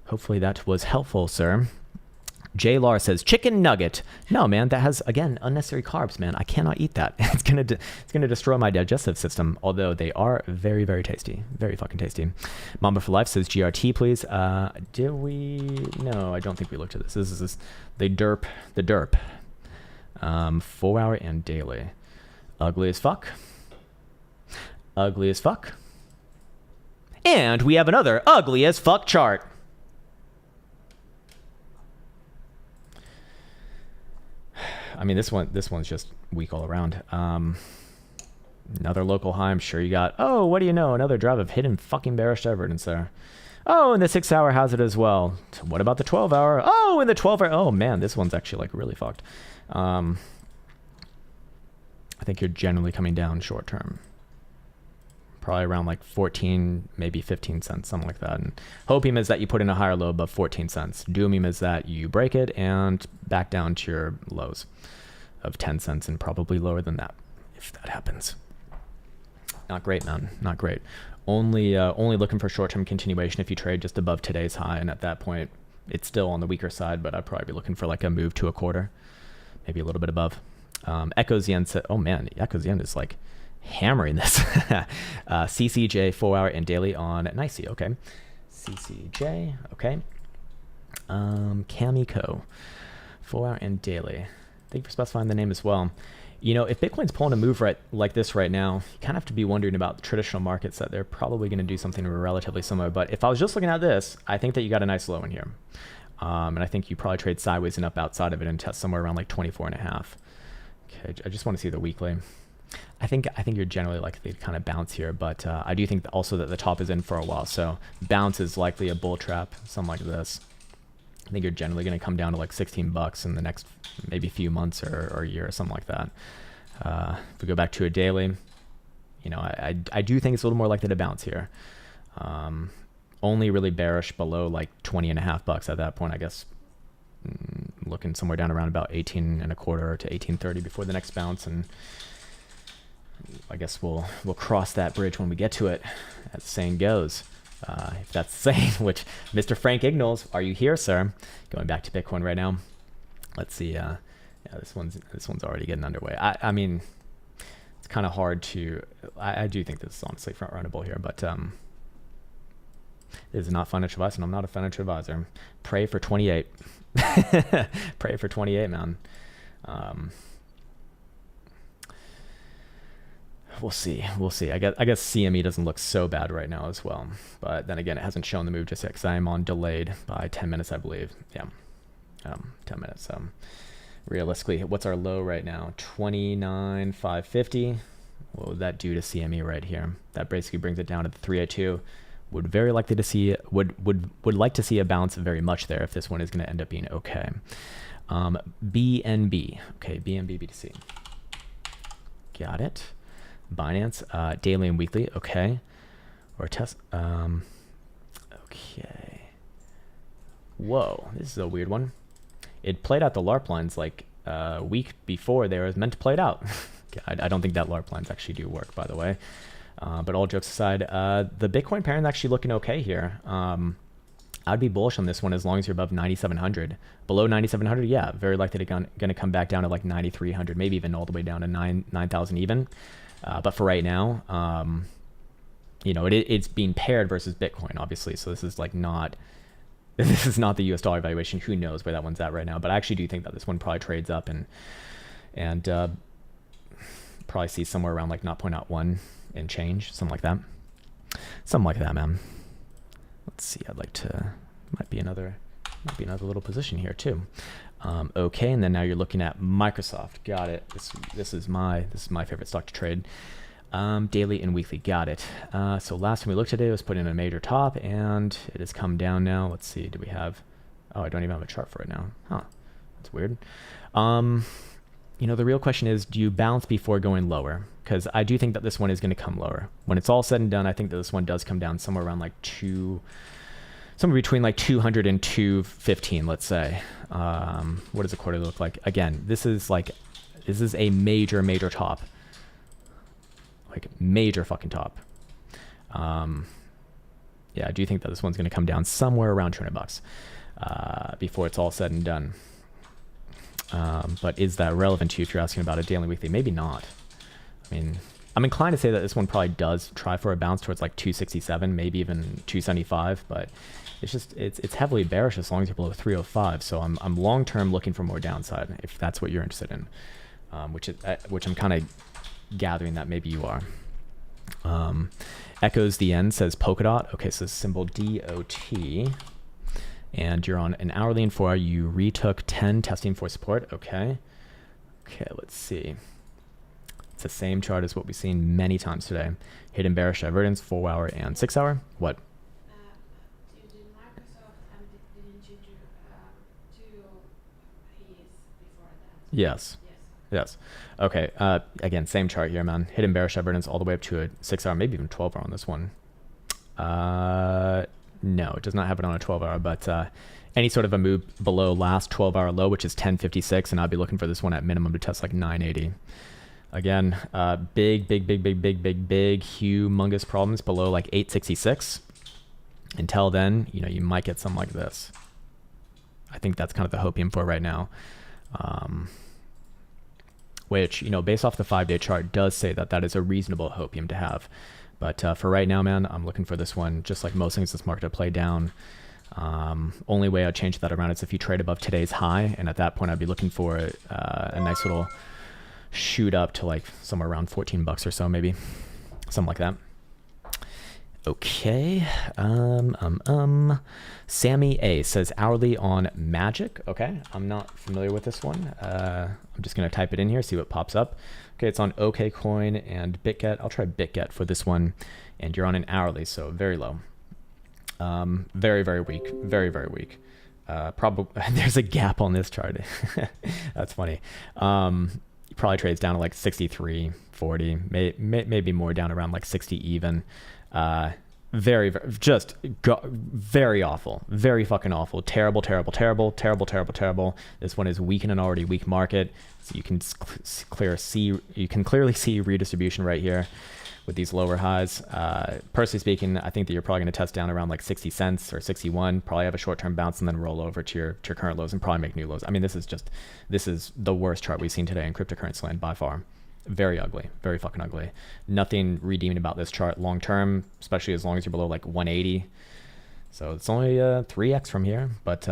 Hopefully that was helpful, sir. J. Lar says, chicken nugget. No, man, that has, again, unnecessary carbs, man. I cannot eat that. It's gonna destroy my digestive system, although they are very, very tasty. Very fucking tasty. Mamba for Life says, GRT, please. Did we? No, I don't think we looked at this. This is the derp. 4 hour and daily. Ugly as fuck. Ugly as fuck. And we have another ugly as fuck chart. I mean, this one's just weak all around. Another local high. I'm sure you got. Oh, what do you know? Another drive of hidden fucking bearish divergence there. Oh, and the 6 hour has it as well. So what about the 12 hour? Oh, and the 12 hour. Oh man, this one's actually like really fucked. I think you're generally coming down short term. Probably around like 14, maybe 15 cents, something like that. And hopium is that you put in a higher low above 14 cents. Doomium is that you break it and back down to your lows of 10 cents and probably lower than that if that happens. Not great, man. Not great. Only looking for short-term continuation if you trade just above today's high, and at that point, it's still on the weaker side, but I'd probably be looking for like a move to a quarter, maybe a little bit above. Echo's Yen said, oh man, Echo's Yen is like hammering this. CCJ 4 hour and daily on Nicey. Okay. CCJ. Okay. Kamiko 4 hour and daily. Thank you for specifying the name as well. You know, if Bitcoin's pulling a move right like this right now, you kind of have to be wondering about the traditional markets that they're probably going to do something relatively similar. But if I was just looking at this, I think that you got a nice low in here. And I think you probably trade sideways and up outside of it and test somewhere around like 24.5. Okay, I just want to see the weekly. I think you're generally likely to kind of bounce here, but I do think also that the top is in for a while. So bounce is likely a bull trap, something like this. I think you're generally going to come down to like $16 in the next maybe few months or a year or something like that. If we go back to a daily, you know, I do think it's a little more likely to bounce here. Only really bearish below like 20.5 at that point, I guess. Looking somewhere down around about 18.25 to 18.30 before the next bounce, and I guess we'll cross that bridge when we get to it, as the saying goes. If that's the saying, which Mr. Frank Ignols, are you here, sir? Going back to Bitcoin right now. Let's see. Yeah, this one's already getting underway. I mean, it's kind of hard to. I do think this is honestly front runnable here, but this is not financial advice, and I'm not a financial advisor. Pray for 28. Pray for 28, man. We'll see. I guess CME doesn't look so bad right now as well. But then again, it hasn't shown the move just yet because I am on delayed by 10 minutes, I believe. Yeah, 10 minutes. Realistically, what's our low right now? 29,550. What would that do to CME right here? That basically brings it down to the 382. Would very likely to see would like to see a bounce very much there if this one is going to end up being okay. BNB. Okay, BNB BTC. Got it. Binance, daily and weekly, okay. Or test, okay. Whoa, this is a weird one. It played out the LARP lines like a week before they were meant to play it out. I don't think that LARP lines actually do work, by the way. But all jokes aside, the Bitcoin pairing actually looking okay here. I'd be bullish on this one as long as you're above 9,700. Below 9,700, yeah, very likely going to come back down to like 9,300, maybe even all the way down to 9,000 even. But for right now, you know, it's being paired versus Bitcoin, obviously. So this is like not, this is not the US dollar valuation. Who knows where that one's at right now? But I actually do think that this one probably trades up and probably see somewhere around like 0.01 and change, something like that. Something like that, man. Let's see. I'd like to. Might be another little position here too. Okay, and then now you're looking at Microsoft. Got it. This is my favorite stock to trade. Daily and weekly. Got it. So last time we looked at it was put in a major top, and it has come down now. Let's see. Do we have? Oh, I don't even have a chart for it now. Huh. That's weird. You know, the real question is, do you bounce before going lower? Because I do think that this one is going to come lower. When it's all said and done, I think that this one does come down somewhere around like somewhere between like 200 and 215, let's say. What does a quarter look like? Again, this is a major top. Like major fucking top. Yeah, I do think that this one's going to come down somewhere around $200 before it's all said and done. But is that relevant to you if you're asking about a daily and weekly? Maybe not. I mean, I'm inclined to say that this one probably does try for a bounce towards like 267, maybe even 275, but it's heavily bearish as long as you're below 305. So I'm long term looking for more downside if that's what you're interested in, which I'm kind of gathering that maybe you are. Echoes the end says Polkadot. Okay, so symbol DOT. And you're on an hourly and 4 hour. You retook 10 testing for support. Okay. Okay, let's see. It's the same chart as what we've seen many times today. Hidden bearish divergence, 4 hour and 6 hour. What? You did Microsoft and didn't you do two P's before that? Yes. Yes. Okay. Again, same chart here, man. Hidden bearish divergence all the way up to a 6 hour, maybe even 12 hour on this one. No, it does not have it on a 12 hour, but any sort of a move below last 12 hour low, which is 1056, and I'd be looking for this one at minimum to test like 980. Again, big, humongous problems below like 866. Until then, you know, you might get something like this. I think that's kind of the hopium for right now. Which, you know, based off the 5-day chart does say that that is a reasonable hopium to have. But for right now, man, I'm looking for this one, just like most things this market to play down. Only way I'd change that around is if you trade above today's high. And at that point, I'd be looking for a nice little shoot up to like somewhere around 14 bucks or so, maybe something like that. Okay. Sammy A says hourly on Magic. Okay. I'm not familiar with this one. I'm just going to type it in here, see what pops up. Okay. It's on OKCoin and BitGet. I'll try BitGet for this one. And you're on an hourly, so very low. Very weak. Very weak. Probably there's a gap on this chart. That's funny. Probably trades down to like 63, 40, maybe more down around like 60 even. Very awful. Very fucking awful. Terrible. This one is weak in an already weak market. So you can clearly see redistribution right here with these lower highs. Personally speaking, I think that you're probably going to test down around like 60 cents or 61, probably have a short-term bounce and then roll over to your current lows and probably make new lows. I mean, this is the worst chart we've seen today in cryptocurrency land by far. Very ugly, very fucking ugly. Nothing redeeming about this chart long-term, especially as long as you're below like 180. So it's only 3x from here, but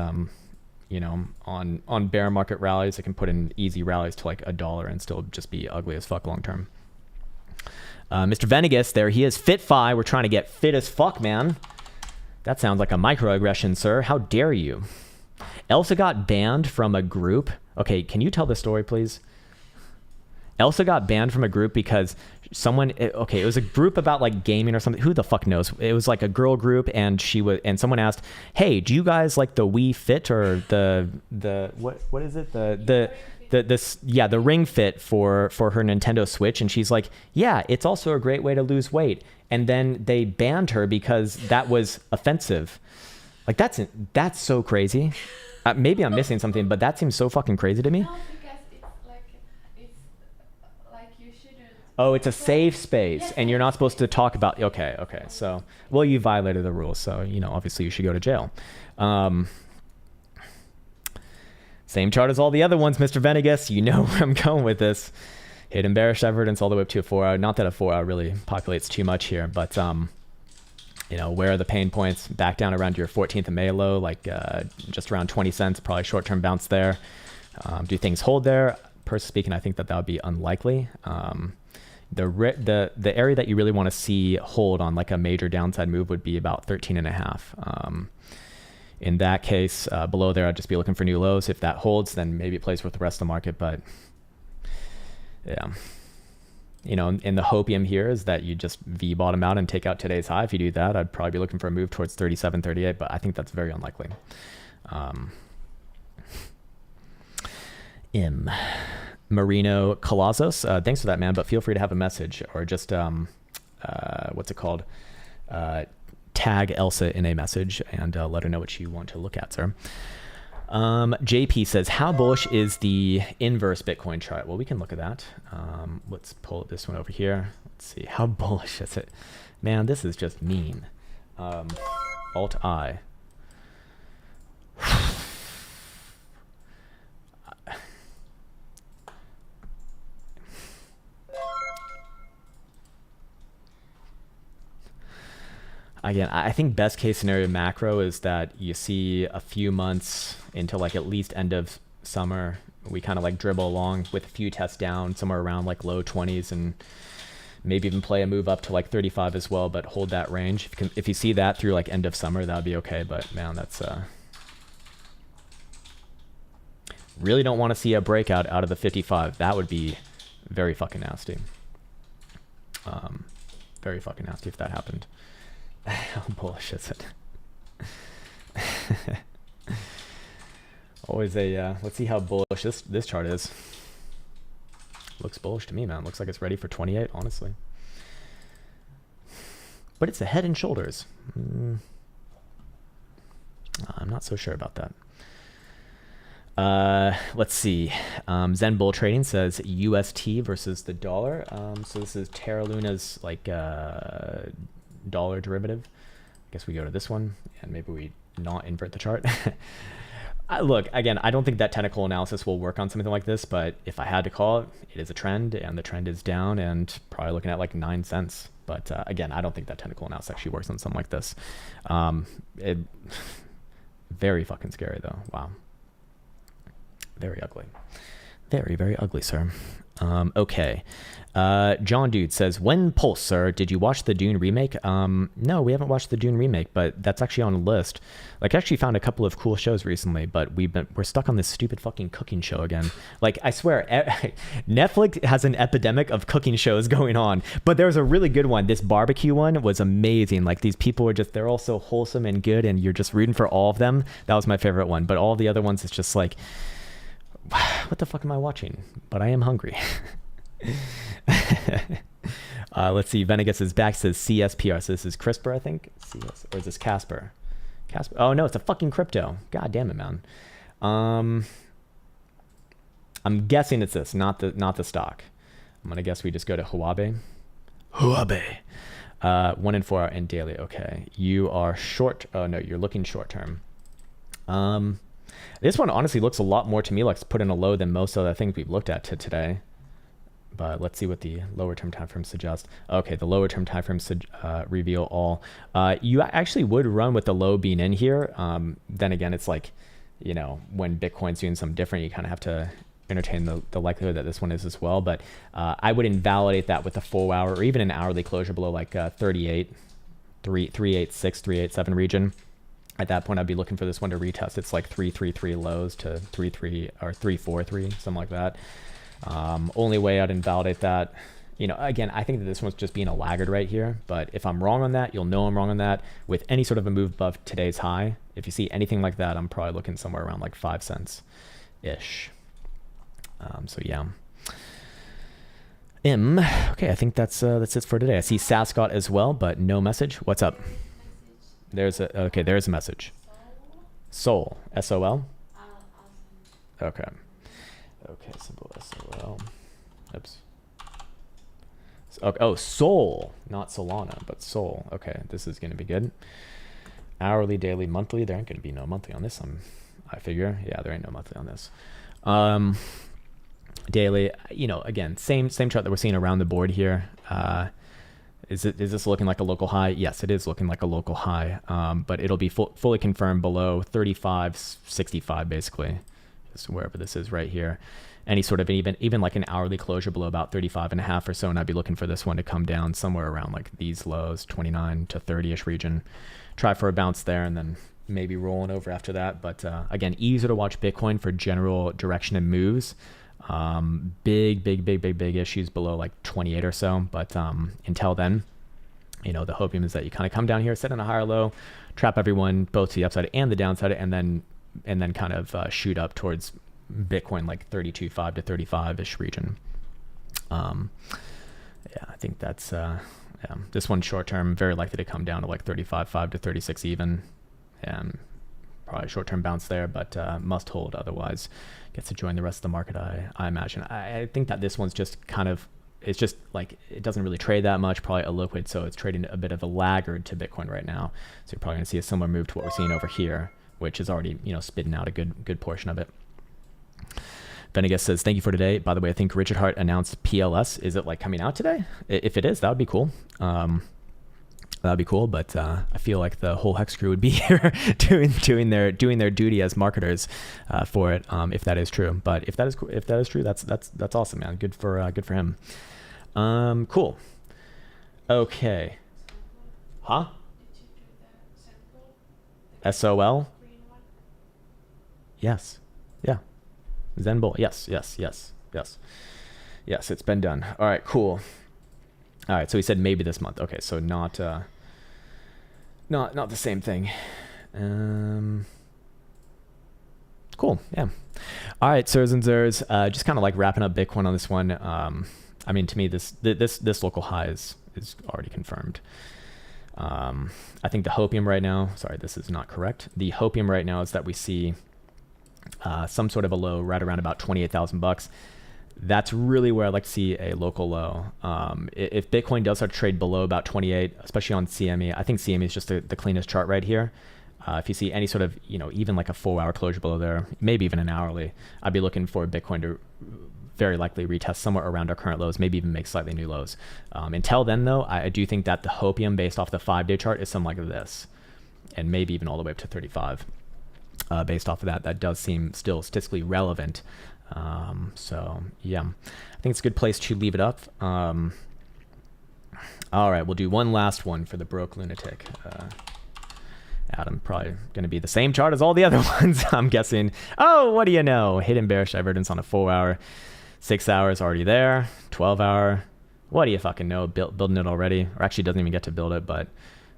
you know, on bear market rallies, it can put in easy rallies to like $1 and still just be ugly as fuck long-term. Mr. Venegas there, he is fit-fi. We're trying to get fit as fuck, man. That sounds like a microaggression, sir. How dare you? Elsa got banned from a group. Okay, can you tell the story, please? Elsa got banned from a group because it was a group about like gaming or something. Who the fuck knows? It was like a girl group, and someone asked, "Hey, do you guys like the Wii Fit or the what is it? The Ring Fit for her Nintendo Switch?" And she's like, "Yeah, it's also a great way to lose weight." And then they banned her because that was offensive. Like that's so crazy. Maybe I'm missing something, but that seems so fucking crazy to me. No, because it's like you shouldn't. Oh, it's a safe space, and you're not supposed to talk about. Okay. So, well, you violated the rules, so you know, obviously, you should go to jail. Same chart as all the other ones, Mr. Venegas. You know where I'm going with this. Hidden bearish divergence all the way up to a 4 hour. Not that a 4 hour really populates too much here, but you know, where are the pain points? Back down around your 14th of May low, like just around 20 cents, probably short-term bounce there. Do things hold there? Personally speaking, I think that would be unlikely. The area that you really want to see hold on like a major downside move would be about 13.5. In that case, below there, I'd just be looking for new lows. If that holds, then maybe it plays with the rest of the market. But yeah. You know, and the hopium here is that you just V bottom out and take out today's high. If you do that, I'd probably be looking for a move towards 37, 38, but I think that's very unlikely. Marino Colazos, thanks for that, man, but feel free to have a message or just, what's it called? Tag Elsa in a message and let her know what you want to look at, sir. JP says, how bullish is the inverse Bitcoin chart? Well, we can look at that. Let's pull this one over here. Let's see. How bullish is it? Man, this is just mean. Alt I. Again, I think best case scenario macro is that you see a few months into like at least end of summer, we kind of like dribble along with a few tests down somewhere around like low 20s and maybe even play a move up to like 35 as well, but hold that range. If you see that through like end of summer, that would be okay. But man, that's Really don't want to see a breakout out of the 55. That would be very fucking nasty. Very fucking nasty if that happened. How bullish is it? Always a, let's see how bullish this chart is. Looks bullish to me, man. Looks like it's ready for 28, honestly. But it's a head and shoulders. I'm not so sure about that. Let's see. Zen Bull Trading says UST versus the dollar. So this is Terra Luna's like dollar derivative. I guess we go to this one and maybe we not invert the chart. Look, again, I don't think that technical analysis will work on something like this, but if I had to call it, it is a trend and the trend is down and probably looking at like 9 cents. But again, I don't think that technical analysis actually works on something like this. Very fucking scary though. Wow. Very ugly. Very, very ugly, sir. Okay. John Dude says, when Pulse, sir, did you watch the Dune remake? No, we haven't watched the Dune remake, but that's actually on a list. Like, I actually found a couple of cool shows recently, but we're stuck on this stupid fucking cooking show again. Like, I swear, Netflix has an epidemic of cooking shows going on, but there was a really good one. This barbecue one was amazing. Like, these people are just, they're all so wholesome and good, and you're just rooting for all of them. That was my favorite one, but all the other ones, it's just like, what the fuck am I watching? But I am hungry. Let's see. Venegas is back. Says CSPR. So this is CRISPR, I think. CS, or is this Casper? Casper. Oh no, it's a fucking crypto. God damn it, man. I'm guessing it's this, not the stock. I'm gonna guess we just go to Huobi. Huobi. 1 and 4 and daily. Okay. You are short. Oh no, you're looking short term. This one honestly looks a lot more to me like it's put in a low than most of the things we've looked at today. But let's see what the lower term time frame suggests. Okay, the lower term time frame reveal all. You actually would run with the low being in here. Then again, it's like, you know, when Bitcoin's doing something different, you kind of have to entertain the likelihood that this one is as well. But I would invalidate that with a 4 hour or even an hourly closure below like 38, 386, 387 region. At that point, I'd be looking for this one to retest. It's like 333 lows to 33 or 343, something like that. Only way I'd invalidate that, you know, again, I think that this one's just being a laggard right here. But if I'm wrong on that, you'll know I'm wrong on that. With any sort of a move above today's high, if you see anything like that, I'm probably looking somewhere around like 5 cents ish. So yeah. Okay, I think that's it for today. I see Sascot as well, but no message. What's up? There's a message. Sol, S-O-L? Okay. Okay, simple S-O-L. Oops. Okay. Oh, Sol, not Solana, but Sol. Okay, this is going to be good. Hourly, daily, monthly. There ain't going to be no monthly on this. I figure. Yeah, there ain't no monthly on this. Daily, you know, again, same chart that we're seeing around the board here. Is this looking like a local high? Yes, it is looking like a local high, but it'll be fully confirmed below 35.65 basically, just wherever this is right here. Any sort of even like an hourly closure below about 35.5 or so, and I'd be looking for this one to come down somewhere around like these lows, 29 to 30ish region. Try for a bounce there, and then maybe rolling over after that. But again, easier to watch Bitcoin for general direction and moves. Big issues below like 28 or so, but until then, you know, the hopium is that you kind of come down here, set in a higher low, trap everyone both to the upside and the downside, and then kind of shoot up towards Bitcoin like 32.5 to 35ish region. Yeah, I think that's yeah, this one short term very likely to come down to like 35.5 to 36 even, and probably short term bounce there, but must hold otherwise. Gets to join the rest of the market, I imagine. I think that this one's just kind of, it's just like, it doesn't really trade that much, probably illiquid, so it's trading a bit of a laggard to Bitcoin right now. So you're probably going to see a similar move to what we're seeing over here, which is already, you know, spitting out a good portion of it. Venegas says, thank you for today. By the way, I think Richard Hart announced PLS. Is it like coming out today? If it is, that would be cool. That'd be cool, but I feel like the whole Hex crew would be here doing their duty as marketers for it, if that is true. But if that is true, that's awesome, man. Good for him. Cool. Okay. Huh? SOL? Yes. Yeah. Zen Bull. Yes. Yes, it's been done. All right, cool. All right, so he said maybe this month. Okay, so not the same thing. Cool. Yeah. All right, sirs and zers. Just kind of like wrapping up Bitcoin on this one. I mean, to me, this local high is already confirmed. I think the hopium right now. Sorry, this is not correct. The hopium right now is that we see some sort of a low right around about $28,000. That's really where I'd like to see a local low. If Bitcoin does start to trade below about 28, especially on CME, I think CME is just the cleanest chart right here. If you see any sort of, even like a 4-hour closure below there, maybe even an hourly, I'd be looking for Bitcoin to very likely retest somewhere around our current lows, maybe even make slightly new lows. Until then, though, I do think that the hopium based off the 5-day chart is something like this, and maybe even all the way up to 35. Based off of that does seem still statistically relevant. So yeah, I think it's a good place to leave it up. All right, we'll do one last one for the broke lunatic. Adam, probably going to be the same chart as all the other ones, I'm guessing. Oh, what do you know? Hidden bearish divergence on a 4-hour, 6 hours already there, 12-hour. What do you fucking know? Building it already, or actually doesn't even get to build it, but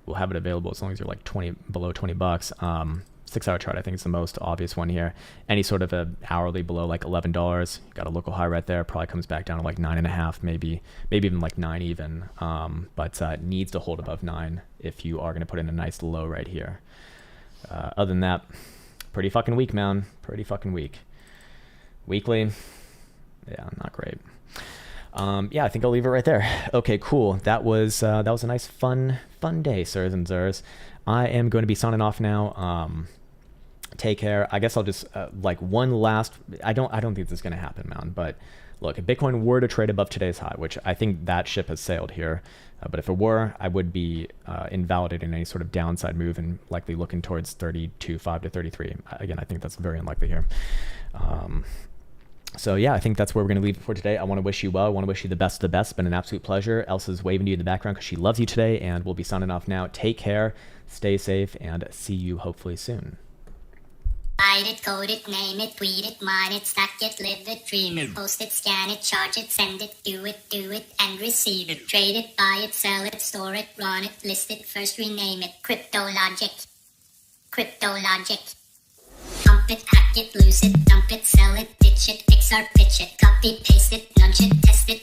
we'll have it available as long as you're like below 20 bucks. 6-hour chart, I think, is the most obvious one here. Any sort of a hourly below like $11, got a local high right there, probably comes back down to like 9.5, maybe even like 9 even. But needs to hold above 9 if you are going to put in a nice low right here. Other than that, pretty fucking weak, man. Pretty fucking weak. Weekly, yeah, not great. Yeah, I think I'll leave it right there. Okay, cool. That was a nice fun day, sirs and zers. I am going to be signing off now. Take care. I guess I'll just like one last. I don't think this is going to happen, man. But look, if Bitcoin were to trade above today's high, which I think that ship has sailed here, but if it were, I would be invalidating any sort of downside move and likely looking towards 32.5 to 33. Again, I think that's very unlikely here. So yeah, I think that's where we're going to leave it for today. I want to wish you well. I want to wish you the best of the best. It's been an absolute pleasure. Elsa's waving to you in the background because she loves you today, and we'll be signing off now. Take care, stay safe, and see you hopefully soon. Write it, code it, name it, tweet it, mine it, stack it, live it, dream it, post it, scan it, charge it, send it, do it, and receive it. Trade it, buy it, sell it, store it, run it, list it, first rename it. Crypto logic. Pump it, hack it, lose it, dump it, sell it, ditch it, fix or pitch it, copy, paste it, nudge it, test it,